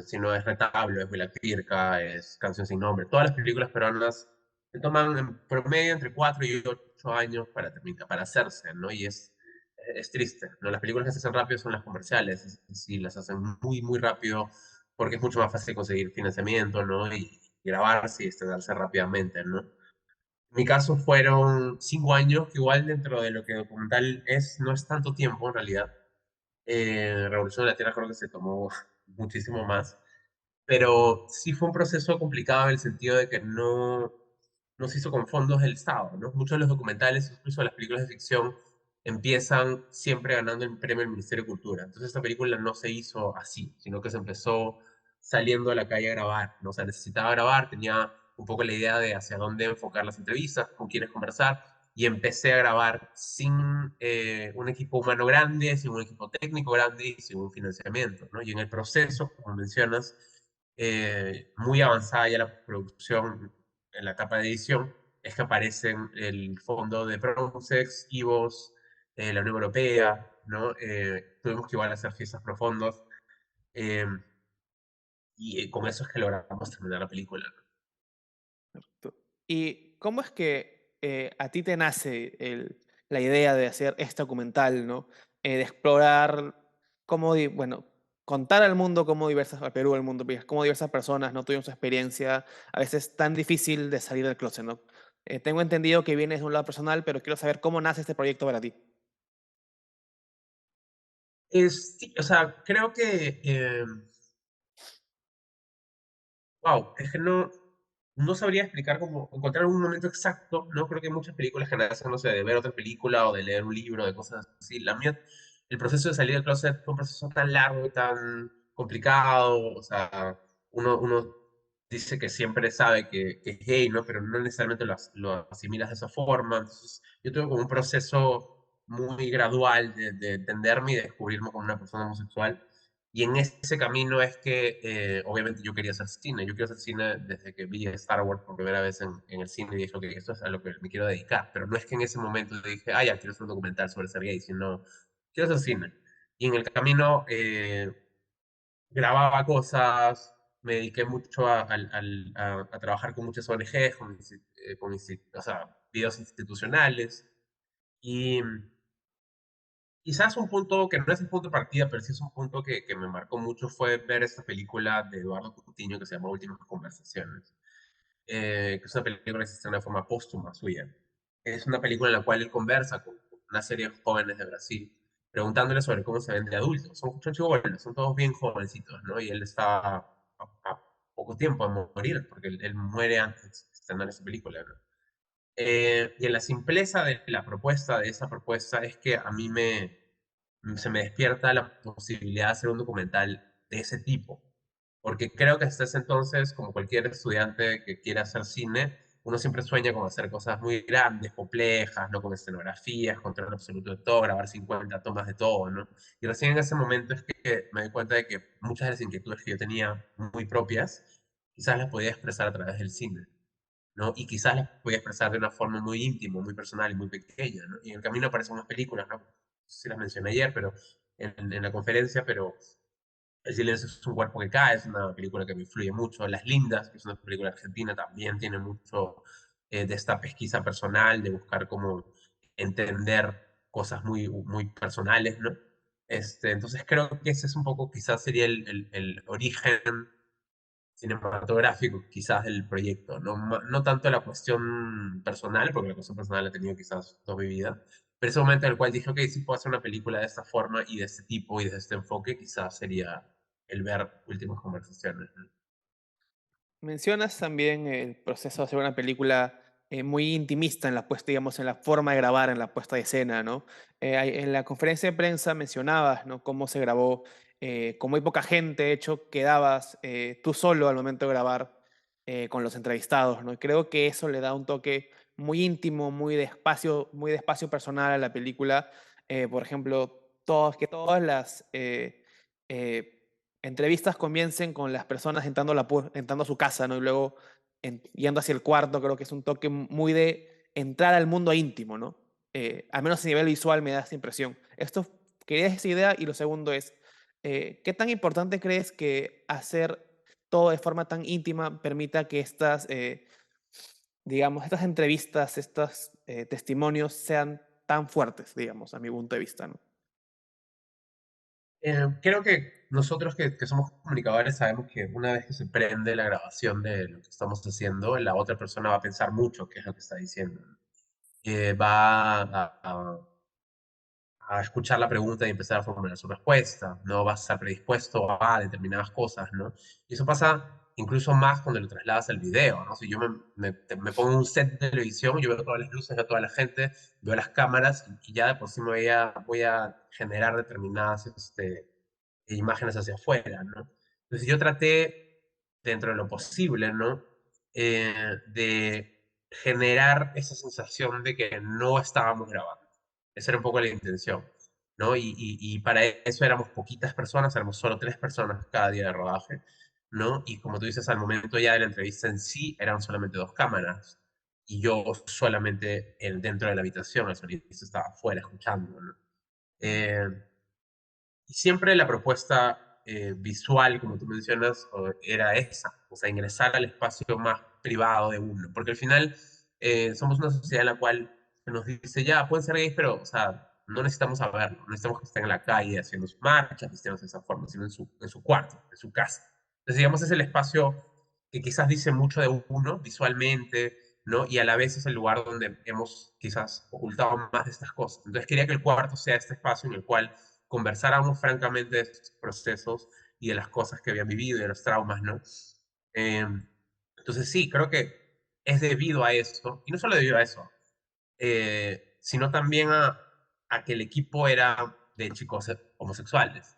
sino es Retablo, es Pirca, es Canción sin Nombre. Todas las películas peruanas se toman en promedio entre 4 y 8 años para terminar, para hacerse, ¿no? Y es triste, ¿no? Las películas que se hacen rápido son las comerciales, sí, las hacen muy, muy rápido porque es mucho más fácil conseguir financiamiento, ¿no? Y grabarse y estrenarse rápidamente, ¿no? En mi caso fueron 5 años, que igual dentro de lo que documental es, no es tanto tiempo en realidad. Revolución de la Tierra creo que se tomó muchísimo más, pero sí fue un proceso complicado en el sentido de que no se hizo con fondos del Estado, ¿no? Muchos de los documentales, incluso las películas de ficción, empiezan siempre ganando el premio del Ministerio de Cultura. Entonces esta película no se hizo así, sino que se empezó saliendo a la calle a grabar, ¿no? O sea, necesitaba grabar, tenía un poco la idea de hacia dónde enfocar las entrevistas, con quiénes conversar, y empecé a grabar sin un equipo humano grande, sin un equipo técnico grande y sin un financiamiento, ¿no? Y en el proceso, como mencionas, muy avanzada ya la producción en la etapa de edición, es que aparecen el fondo de Promosex, IVOS, la Unión Europea, ¿no? Tuvimos que igual hacer fiestas profundos, eh, y con eso es que logramos terminar la película, ¿no? ¿Y cómo es que a ti te nace la idea de hacer este documental, ¿no? De explorar cómo, bueno, contar al mundo cómo diversas, al Perú, al mundo, pues, cómo diversas personas no tuvieron su experiencia, a veces tan difícil de salir del closet, ¿no? Tengo entendido que vienes de un lado personal, pero quiero saber cómo nace este proyecto para ti. Sí, o sea, creo que, wow, es que no. no sabría explicar cómo encontrar un momento exacto. No creo que hay muchas películas que nacen, no sé, de ver otra película o de leer un libro, de cosas así. La mía, el proceso de salir del closet fue un proceso tan largo y tan complicado. O sea, uno dice que siempre sabe que es gay, ¿no? Pero no necesariamente lo asimilas de esa forma. Entonces, yo tuve como un proceso muy gradual de entenderme y de descubrirme como una persona homosexual. Y en ese camino es que, obviamente, yo quería hacer cine. Yo quiero hacer cine desde que vi Star Wars por primera vez en el cine y dije, ok, esto es a lo que me quiero dedicar. Pero no es que en ese momento dije, ah, ya, quiero hacer un documental sobre ser gay, sino quiero hacer cine. Y en el camino grababa cosas, me dediqué mucho a trabajar con muchas ONGs, o sea, videos institucionales. Y quizás un punto que no es el punto de partida, pero sí es un punto que me marcó mucho fue ver esta película de Eduardo Coutinho que se llama Últimas Conversaciones, que es una película que se estrena de forma póstuma suya. Es una película en la cual él conversa con una serie de jóvenes de Brasil, preguntándole sobre cómo se ven de adultos. Son chibolos, son todos bien jovencitos, ¿no? Y él está a poco tiempo a morir, porque él muere antes de estrenar esa película, ¿no? Y en la simpleza de la propuesta, de esa propuesta, es que a mí se me despierta la posibilidad de hacer un documental de ese tipo. Porque creo que hasta ese entonces, como cualquier estudiante que quiera hacer cine, uno siempre sueña con hacer cosas muy grandes, complejas, ¿no? Con escenografías, control absoluto de todo, grabar 50 tomas de todo, ¿no? Y recién en ese momento es que me doy cuenta de que muchas de las inquietudes que yo tenía muy propias, quizás las podía expresar a través del cine, ¿no? Y quizás las voy a expresar de una forma muy íntima, muy personal y muy pequeña, ¿no? Y en el camino aparecen unas películas, ¿no? No sé si las mencioné ayer, pero en la conferencia, pero El silencio es un cuerpo que cae, es una película que me influye mucho. Las Lindas, que es una película argentina, también tiene mucho de esta pesquisa personal, de buscar cómo entender cosas muy personales, ¿no? Entonces creo que ese es un poco, quizás sería el origen cinematográfico quizás del proyecto, no, no tanto la cuestión personal, porque la cuestión personal la he tenido quizás toda mi vida, pero ese momento en el cual dije, ok, si puedo hacer una película de esta forma y de este tipo y de este enfoque, quizás sería el ver Últimas Conversaciones, ¿no? Mencionas también el proceso de hacer una película muy intimista en la puesta, digamos, en la forma de grabar, en la puesta de escena, ¿no? En la conferencia de prensa mencionabas, ¿no? Cómo se grabó, con muy poca gente, de hecho, quedabas tú solo al momento de grabar con los entrevistados, ¿no? Y creo que eso le da un toque muy íntimo, muy de espacio personal a la película. Por ejemplo, que todas las eh, entrevistas comiencen con las personas entrando entrando a su casa, ¿no? Y luego yendo hacia el cuarto, creo que es un toque muy de entrar al mundo íntimo, ¿no? Al menos a nivel visual me da esa impresión. Esto, quería esa idea y lo segundo es, ¿qué tan importante crees que hacer todo de forma tan íntima permita que estas, digamos, estas entrevistas, estos testimonios sean tan fuertes, digamos, a mi punto de vista, ¿no? Creo que nosotros que somos comunicadores sabemos que una vez que se prende la grabación de lo que estamos haciendo, la otra persona va a pensar mucho qué es lo que está diciendo, ¿no? Va a escuchar la pregunta y empezar a formular su respuesta, no vas a estar predispuesto a determinadas cosas, ¿no? Y eso pasa incluso más cuando lo trasladas al video, ¿no? Si yo me pongo un set de televisión, yo veo todas las luces, veo toda la gente, veo las cámaras y ya de por sí voy a generar determinadas imágenes hacia afuera, ¿no? Entonces yo traté, dentro de lo posible, ¿no? De generar esa sensación de que no estábamos grabando. Esa era un poco la intención, ¿no? Y para eso éramos poquitas personas, éramos solo 3 personas cada día de rodaje, ¿no? Y como tú dices, al momento ya de la entrevista en sí, eran solamente 2 cámaras y yo solamente dentro de la habitación, el sonidista estaba afuera escuchando, ¿no? Eh, y siempre la propuesta visual, como tú mencionas, era esa, o sea, ingresar al espacio más privado de uno, porque al final somos una sociedad en la cual se nos dice, ya, pueden ser gays, pero, o sea, no necesitamos saberlo, no necesitamos que estén en la calle haciendo sus marchas, vistiéndose de esa forma, sino en su cuarto, en su casa. Entonces, digamos, es el espacio que quizás dice mucho de uno visualmente, ¿no? Y a la vez es el lugar donde hemos quizás ocultado más de estas cosas. Entonces, quería que el cuarto sea este espacio en el cual conversáramos francamente de estos procesos y de las cosas que habían vivido y de los traumas, ¿no? Eh, Entonces sí, creo que es debido a eso, y no solo debido a eso, sino también a que el equipo era de chicos homosexuales.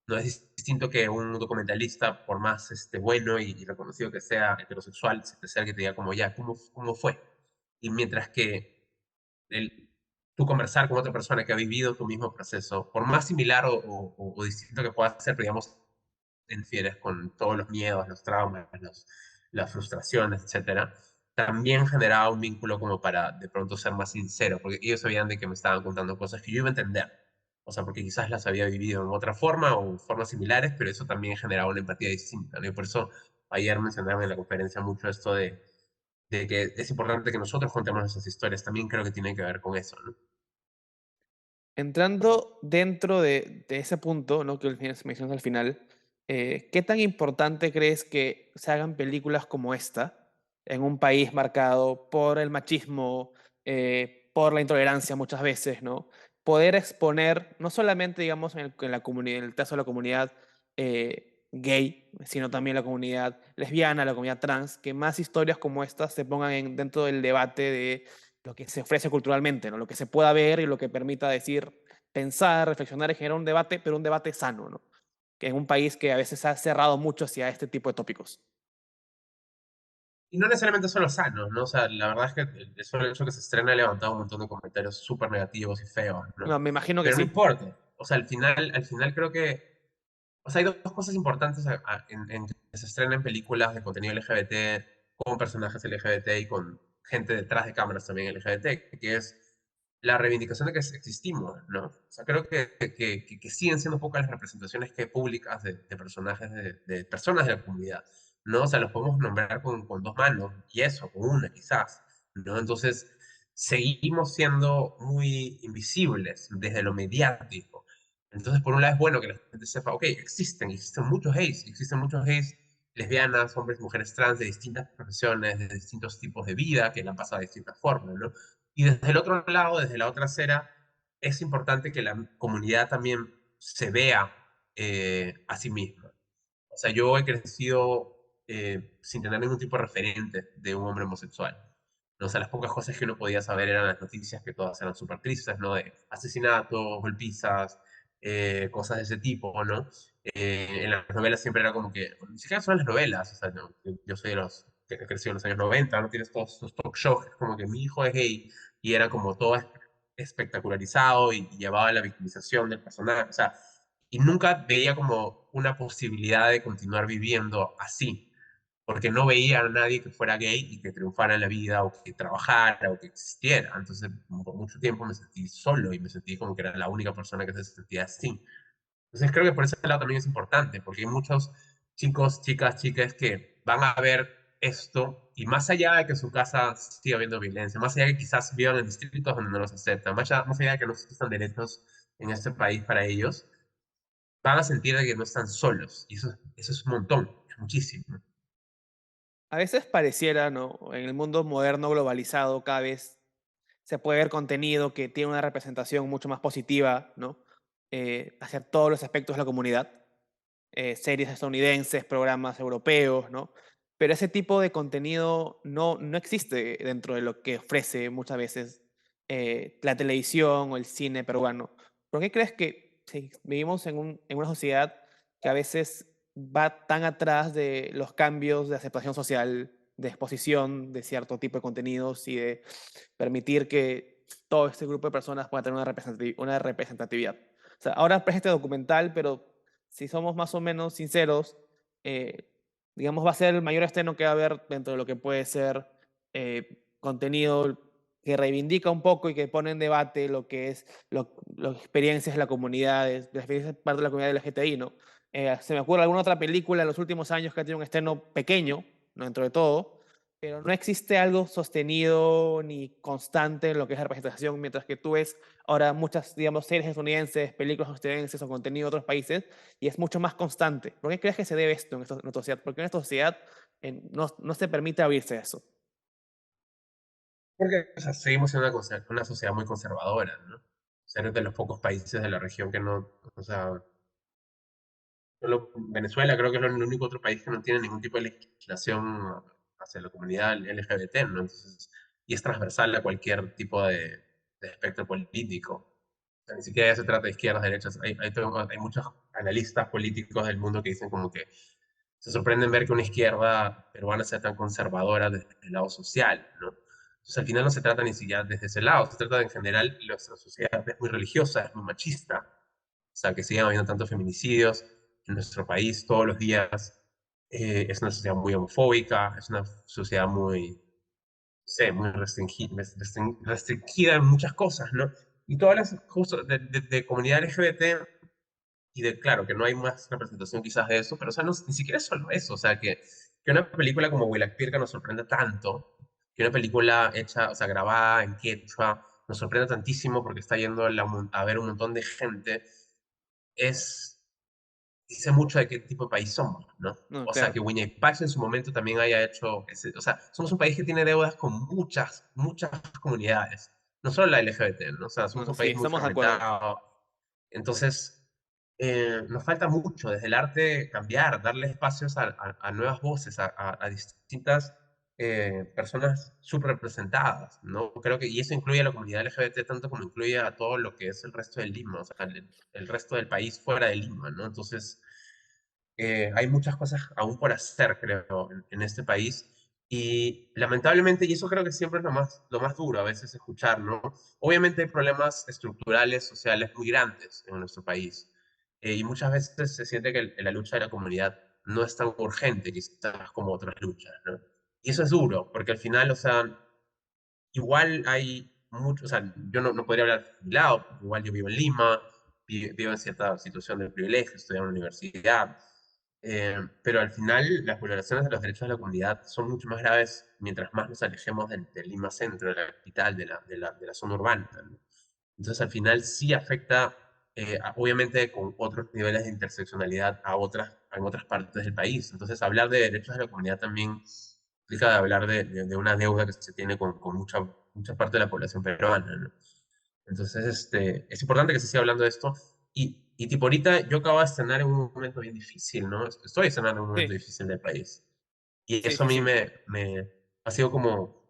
No es distinto que un documentalista, por más bueno y reconocido que sea heterosexual, se te acerque y te diga como ya, ¿cómo fue? Y mientras que el, tú conversar con otra persona que ha vivido tu mismo proceso, por más similar o distinto que pueda ser, pero digamos, te infieres con todos los miedos, los traumas, las frustraciones, etcétera, también generaba un vínculo como para de pronto ser más sincero, porque ellos sabían de que me estaban contando cosas que yo iba a entender. O sea, porque quizás las había vivido en otra forma o en formas similares, pero eso también generaba una empatía distinta, ¿no? Y por eso ayer mencionaron en la conferencia mucho esto de que es importante que nosotros contemos nuestras historias. También creo que tiene que ver con eso, ¿no? Entrando dentro de ese punto, ¿no? Que mencionas al final, ¿qué tan importante crees que se hagan películas como esta en un país marcado por el machismo, por la intolerancia muchas veces, ¿no? Poder exponer, no solamente, digamos, en la comunidad, en el caso de la comunidad gay, sino también la comunidad lesbiana, la comunidad trans, que más historias como estas se pongan dentro del debate de lo que se ofrece culturalmente, ¿no? Lo que se pueda ver y lo que permita decir, pensar, reflexionar y generar un debate, pero un debate sano, ¿no? Que en un país que a veces se ha cerrado mucho hacia este tipo de tópicos. Y no necesariamente son los sanos, ¿no? O sea, la verdad es que el solo hecho que se estrena ha levantado un montón de comentarios súper negativos y feos, ¿no? No, me imagino que Pero no sí. importa. O sea, al final creo que... O sea, hay dos cosas importantes en que se estrenen películas de contenido LGBT con personajes LGBT y con gente detrás de cámaras también LGBT, que es la reivindicación de que existimos, ¿no? O sea, creo que siguen siendo pocas las representaciones que hay públicas de personajes, de personas de la comunidad, ¿no? O sea, los podemos nombrar con dos manos, y eso, con una quizás, ¿no? Entonces, seguimos siendo muy invisibles desde lo mediático. Entonces, por un lado es bueno que la gente sepa, ok, existen muchos gays, lesbianas, hombres, mujeres trans de distintas profesiones, de distintos tipos de vida, que la han pasado de distintas formas, ¿no? Y desde el otro lado, desde la otra acera, es importante que la comunidad también se vea a sí misma. O sea, yo he crecido sin tener ningún tipo de referente de un hombre homosexual. ¿No? O sea, las pocas cosas que uno podía saber eran las noticias, que todas eran súper tristes, ¿no? De asesinatos, golpizas, cosas de ese tipo, ¿no? En las novelas siempre era como que, ni siquiera son las novelas, o sea, yo soy de los que crecí en los años 90, ¿no? Tienes todos estos talk shows, como que mi hijo es gay, y era como todo espectacularizado y llevaba a la victimización del personaje, o sea, y nunca veía como una posibilidad de continuar viviendo así, porque no veía a nadie que fuera gay y que triunfara en la vida o que trabajara o que existiera. Entonces, por mucho tiempo me sentí solo y me sentí como que era la única persona que se sentía así. Entonces, creo que por ese lado también es importante, porque hay muchos chicos, chicas que van a ver esto y más allá de que en su casa siga habiendo violencia, más allá de que quizás vivan en distritos donde no los aceptan, más allá de que no existan derechos en este país para ellos, van a sentir de que no están solos. Y eso es un montón, es muchísimo. A veces pareciera, ¿no? En el mundo moderno globalizado, cada vez se puede ver contenido que tiene una representación mucho más positiva, ¿no? Hacia todos los aspectos de la comunidad. Series estadounidenses, programas europeos, ¿no? Pero ese tipo de contenido no existe dentro de lo que ofrece muchas veces la televisión o el cine peruano. ¿Por qué crees que sí, vivimos en una sociedad que a veces va tan atrás de los cambios de aceptación social, de exposición de cierto tipo de contenidos y de permitir que todo este grupo de personas pueda tener una representatividad? O sea, ahora es este documental, pero si somos más o menos sinceros, eh, digamos, va a ser el mayor estreno que va a haber dentro de lo que puede ser contenido que reivindica un poco y que pone en debate lo que es las experiencias de la comunidad, de las experiencias parte de la comunidad LGTBI, ¿no? Se me ocurre alguna otra película en los últimos años que ha tenido un estreno pequeño, ¿no? Dentro de todo, pero no existe algo sostenido ni constante en lo que es la representación, mientras que tú ves ahora muchas, digamos, series estadounidenses, películas estadounidenses o contenido de otros países, y es mucho más constante. ¿Por qué crees que se debe esto en nuestra sociedad? Porque en esta sociedad no se permite abrirse a eso. Porque o sea, seguimos siendo una sociedad muy conservadora, ¿no? Ser de los pocos países de la región que no, o sea, solo Venezuela creo que es el único otro país que no tiene ningún tipo de legislación hacia la comunidad LGBT, ¿no? Entonces, y es transversal a cualquier tipo de espectro político. O sea, ni siquiera ya se trata de izquierdas, derechas. Hay muchos analistas políticos del mundo que dicen como que se sorprenden ver que una izquierda peruana sea tan conservadora desde el lado social, ¿no? Entonces, al final no se trata ni siquiera desde ese lado, se trata de, en general, nuestra sociedad es muy religiosa, es muy machista, o sea, que siguen habiendo tantos feminicidios en nuestro país todos los días, es una sociedad muy homofóbica, es una sociedad muy, no sé, muy restringida en muchas cosas, ¿no? Y todas las cosas de comunidad LGBT y de, claro, que no hay más representación quizás de eso, pero o sea, ni siquiera es solo eso, o sea, que una película como Willakpirka nos sorprenda tanto, que una película hecha, o sea, grabada en quechua, nos sorprenda tantísimo porque está yendo a ver un montón de gente, es, dice mucho de qué tipo de país somos, ¿no? No, O sea, claro. que Pax en su momento también haya hecho, o sea, somos un país que tiene deudas con muchas comunidades, no solo la LGBT, ¿no? O sea, No, somos no, un sí, país muy estamos de acuerdo. fragmentado, entonces nos falta mucho desde el arte cambiar, darle espacios a nuevas voces, a distintas personas subrepresentadas, ¿no? Creo que, y eso incluye a la comunidad LGBT tanto como incluye a todo lo que es el resto del Lima, o sea, el resto del país fuera de Lima, ¿no? Entonces, hay muchas cosas aún por hacer, creo, en este país. Y lamentablemente, y eso creo que siempre es lo más duro a veces escuchar, ¿no? Obviamente hay problemas estructurales, sociales muy grandes en nuestro país. Y muchas veces se siente que la lucha de la comunidad no es tan urgente quizás como otras luchas, ¿no? Y eso es duro, porque al final, o sea, igual hay mucho, o sea, yo no podría hablar de mi lado, porque igual yo vivo en Lima, vivo en cierta situación de privilegio, estudié en la universidad, pero al final las vulneraciones de los derechos de la comunidad son mucho más graves mientras más nos alejemos del Lima centro, de la capital, de la zona urbana, ¿no? Entonces al final sí afecta, obviamente con otros niveles de interseccionalidad en otras partes del país. Entonces hablar de derechos de la comunidad también implica hablar de una deuda que se tiene con mucha parte de la población peruana, ¿no? Entonces, es importante que se siga hablando de esto. Y tipo, ahorita yo acabo de estrenar en un momento bien difícil, ¿no? Estoy estrenando en un momento Sí, difícil del país. Y sí, eso a sí, mí sí. me ha sido como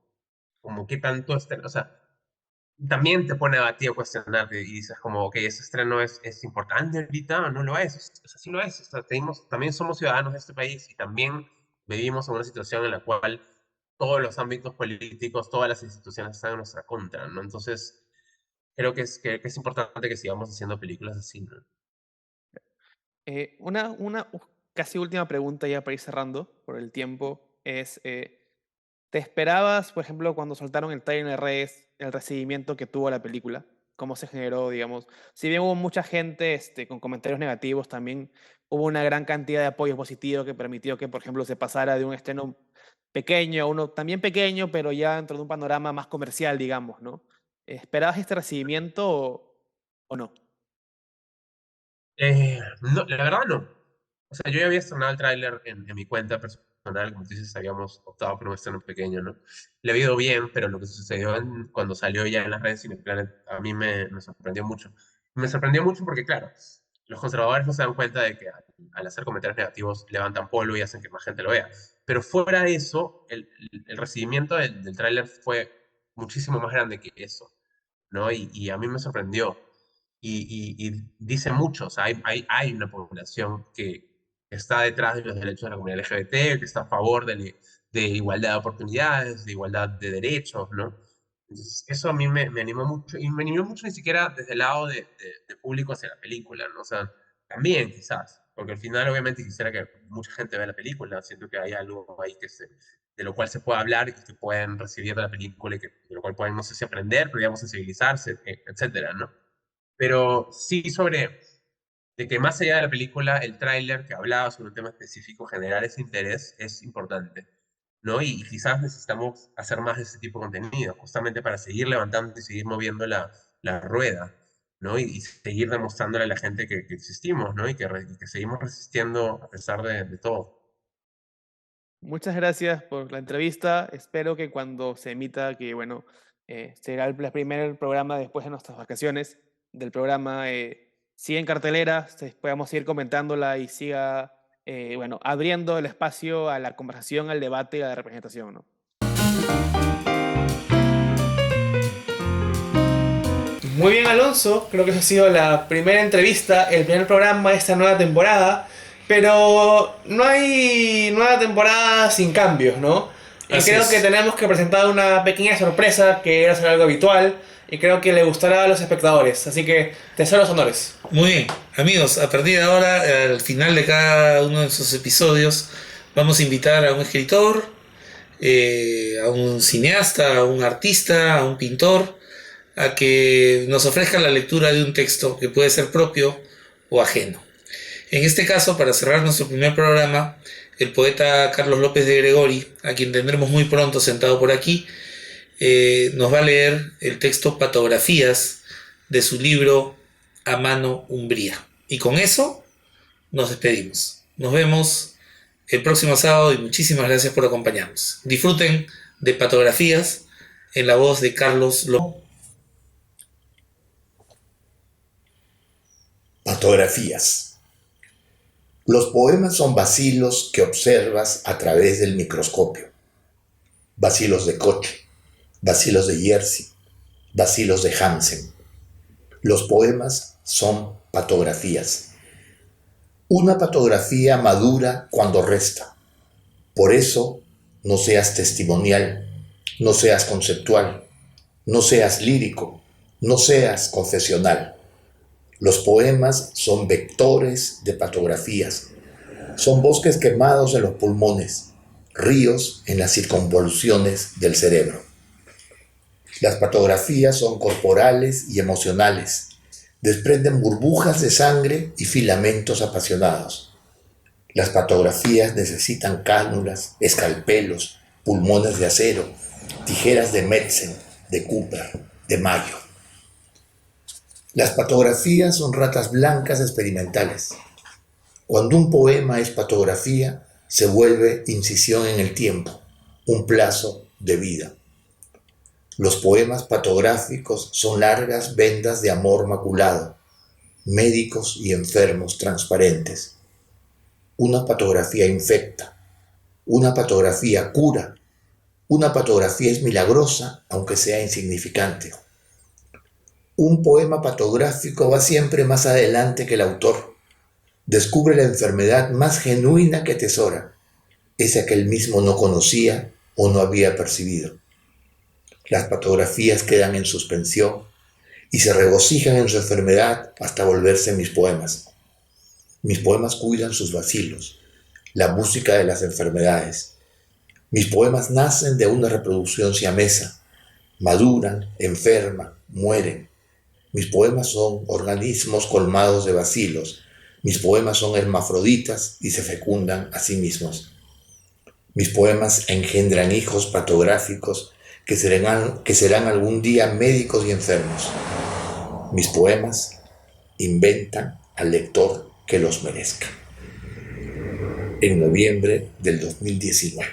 qué tanto o sea, también te pone a ti a cuestionarte y dices como, ok, ese estreno es importante ahorita, no lo es, o sea, sí lo es, o sea, también somos ciudadanos de este país y también vivimos en una situación en la cual todos los ámbitos políticos, todas las instituciones están en nuestra contra, ¿no? Entonces, creo que es importante que sigamos haciendo películas así, ¿no? Una casi última pregunta ya para ir cerrando por el tiempo es, ¿te esperabas, por ejemplo, cuando soltaron el trailer en redes, el recibimiento que tuvo la película? ¿Cómo se generó, digamos? Si bien hubo mucha gente con comentarios negativos, también hubo una gran cantidad de apoyo positivo que permitió que, por ejemplo, se pasara de un estreno pequeño a uno también pequeño, pero ya dentro de un panorama más comercial, digamos, ¿no? ¿Esperabas este recibimiento o no? No, la verdad no. O sea, yo ya había estrenado el tráiler en mi cuenta personal, como tú dices, habíamos optado por un estreno pequeño, ¿no? Le ha ido bien, pero lo que sucedió cuando salió ya en las redes Cineplanet a mí me sorprendió mucho. Me sorprendió mucho porque, claro, los conservadores no se dan cuenta de que al hacer comentarios negativos levantan polvo y hacen que más gente lo vea. Pero fuera de eso, el recibimiento del tráiler fue muchísimo más grande que eso, ¿no? Y a mí me sorprendió y dice mucho, o sea, hay una población que está detrás de los derechos de la comunidad LGBT, que está a favor de igualdad de oportunidades, de igualdad de derechos, ¿no? Entonces, eso a mí me animó mucho, y me animó mucho ni siquiera desde el lado de público hacia la película, ¿no? O sea, también quizás, porque al final obviamente quisiera que mucha gente vea la película, siento que hay algo ahí de lo cual se pueda hablar y que pueden recibir de la película y de lo cual pueden, no sé si aprender, pero digamos sensibilizarse, etcétera, ¿no? Pero sí sobre de que más allá de la película, el tráiler que hablaba sobre un tema específico, generar ese interés es importante, ¿no? Y quizás necesitamos hacer más de ese tipo de contenido, justamente para seguir levantando y seguir moviendo la rueda, ¿no? Y seguir demostrándole a la gente que existimos, ¿no? Y que seguimos resistiendo a pesar de todo. Muchas gracias por la entrevista. Espero que cuando se emita, que bueno, será el primer programa después de nuestras vacaciones del programa, siga en cartelera, podamos seguir comentándola y siga bueno, abriendo el espacio a la conversación, al debate y a la representación, ¿no? Muy bien, Alonso, creo que esa ha sido la primera entrevista, el primer programa de esta nueva temporada, pero no hay nueva temporada sin cambios, ¿no? Y Así creo es. que tenemos que presentar una pequeña sorpresa que era ser algo habitual y creo que le gustará a los espectadores, así que te cedo los honores. Muy bien, amigos, a partir de ahora, al final de cada uno de esos episodios, vamos a invitar a un escritor, a un cineasta, a un artista, a un pintor, a que nos ofrezca la lectura de un texto que puede ser propio o ajeno. En este caso, para cerrar nuestro primer programa, el poeta Carlos López de Gregori, a quien tendremos muy pronto sentado por aquí, nos va a leer el texto Patografías de su libro A Mano Umbría. Y con eso nos despedimos. Nos vemos el próximo sábado y muchísimas gracias por acompañarnos. Disfruten de Patografías en la voz de Carlos López. Patografías. Los poemas son bacilos que observas a través del microscopio. Bacilos de Koch, bacilos de Jersey, bacilos de Hansen. Los poemas son patografías. Una patografía madura cuando resta. Por eso, no seas testimonial, no seas conceptual, no seas lírico, no seas confesional. Los poemas son vectores de patografías. Son bosques quemados en los pulmones, ríos en las circunvoluciones del cerebro. Las patografías son corporales y emocionales. Desprenden burbujas de sangre y filamentos apasionados. Las patografías necesitan cánulas, escalpelos, pulmones de acero, tijeras de Metzen, de Cooper, de Mayo. Las patografías son ratas blancas experimentales. Cuando un poema es patografía, se vuelve incisión en el tiempo, un plazo de vida. Los poemas patográficos son largas vendas de amor maculado, médicos y enfermos transparentes. Una patografía infecta, una patografía cura, una patografía es milagrosa, aunque sea insignificante. Un poema patográfico va siempre más adelante que el autor. Descubre la enfermedad más genuina que atesora, esa que él mismo no conocía o no había percibido. Las patografías quedan en suspensión y se regocijan en su enfermedad hasta volverse mis poemas. Mis poemas cuidan sus bacilos, la música de las enfermedades. Mis poemas nacen de una reproducción siamesa, maduran, enferman, mueren. Mis poemas son organismos colmados de bacilos. Mis poemas son hermafroditas y se fecundan a sí mismos. Mis poemas engendran hijos patográficos que serán algún día médicos y enfermos. Mis poemas inventan al lector que los merezca. En noviembre del 2019.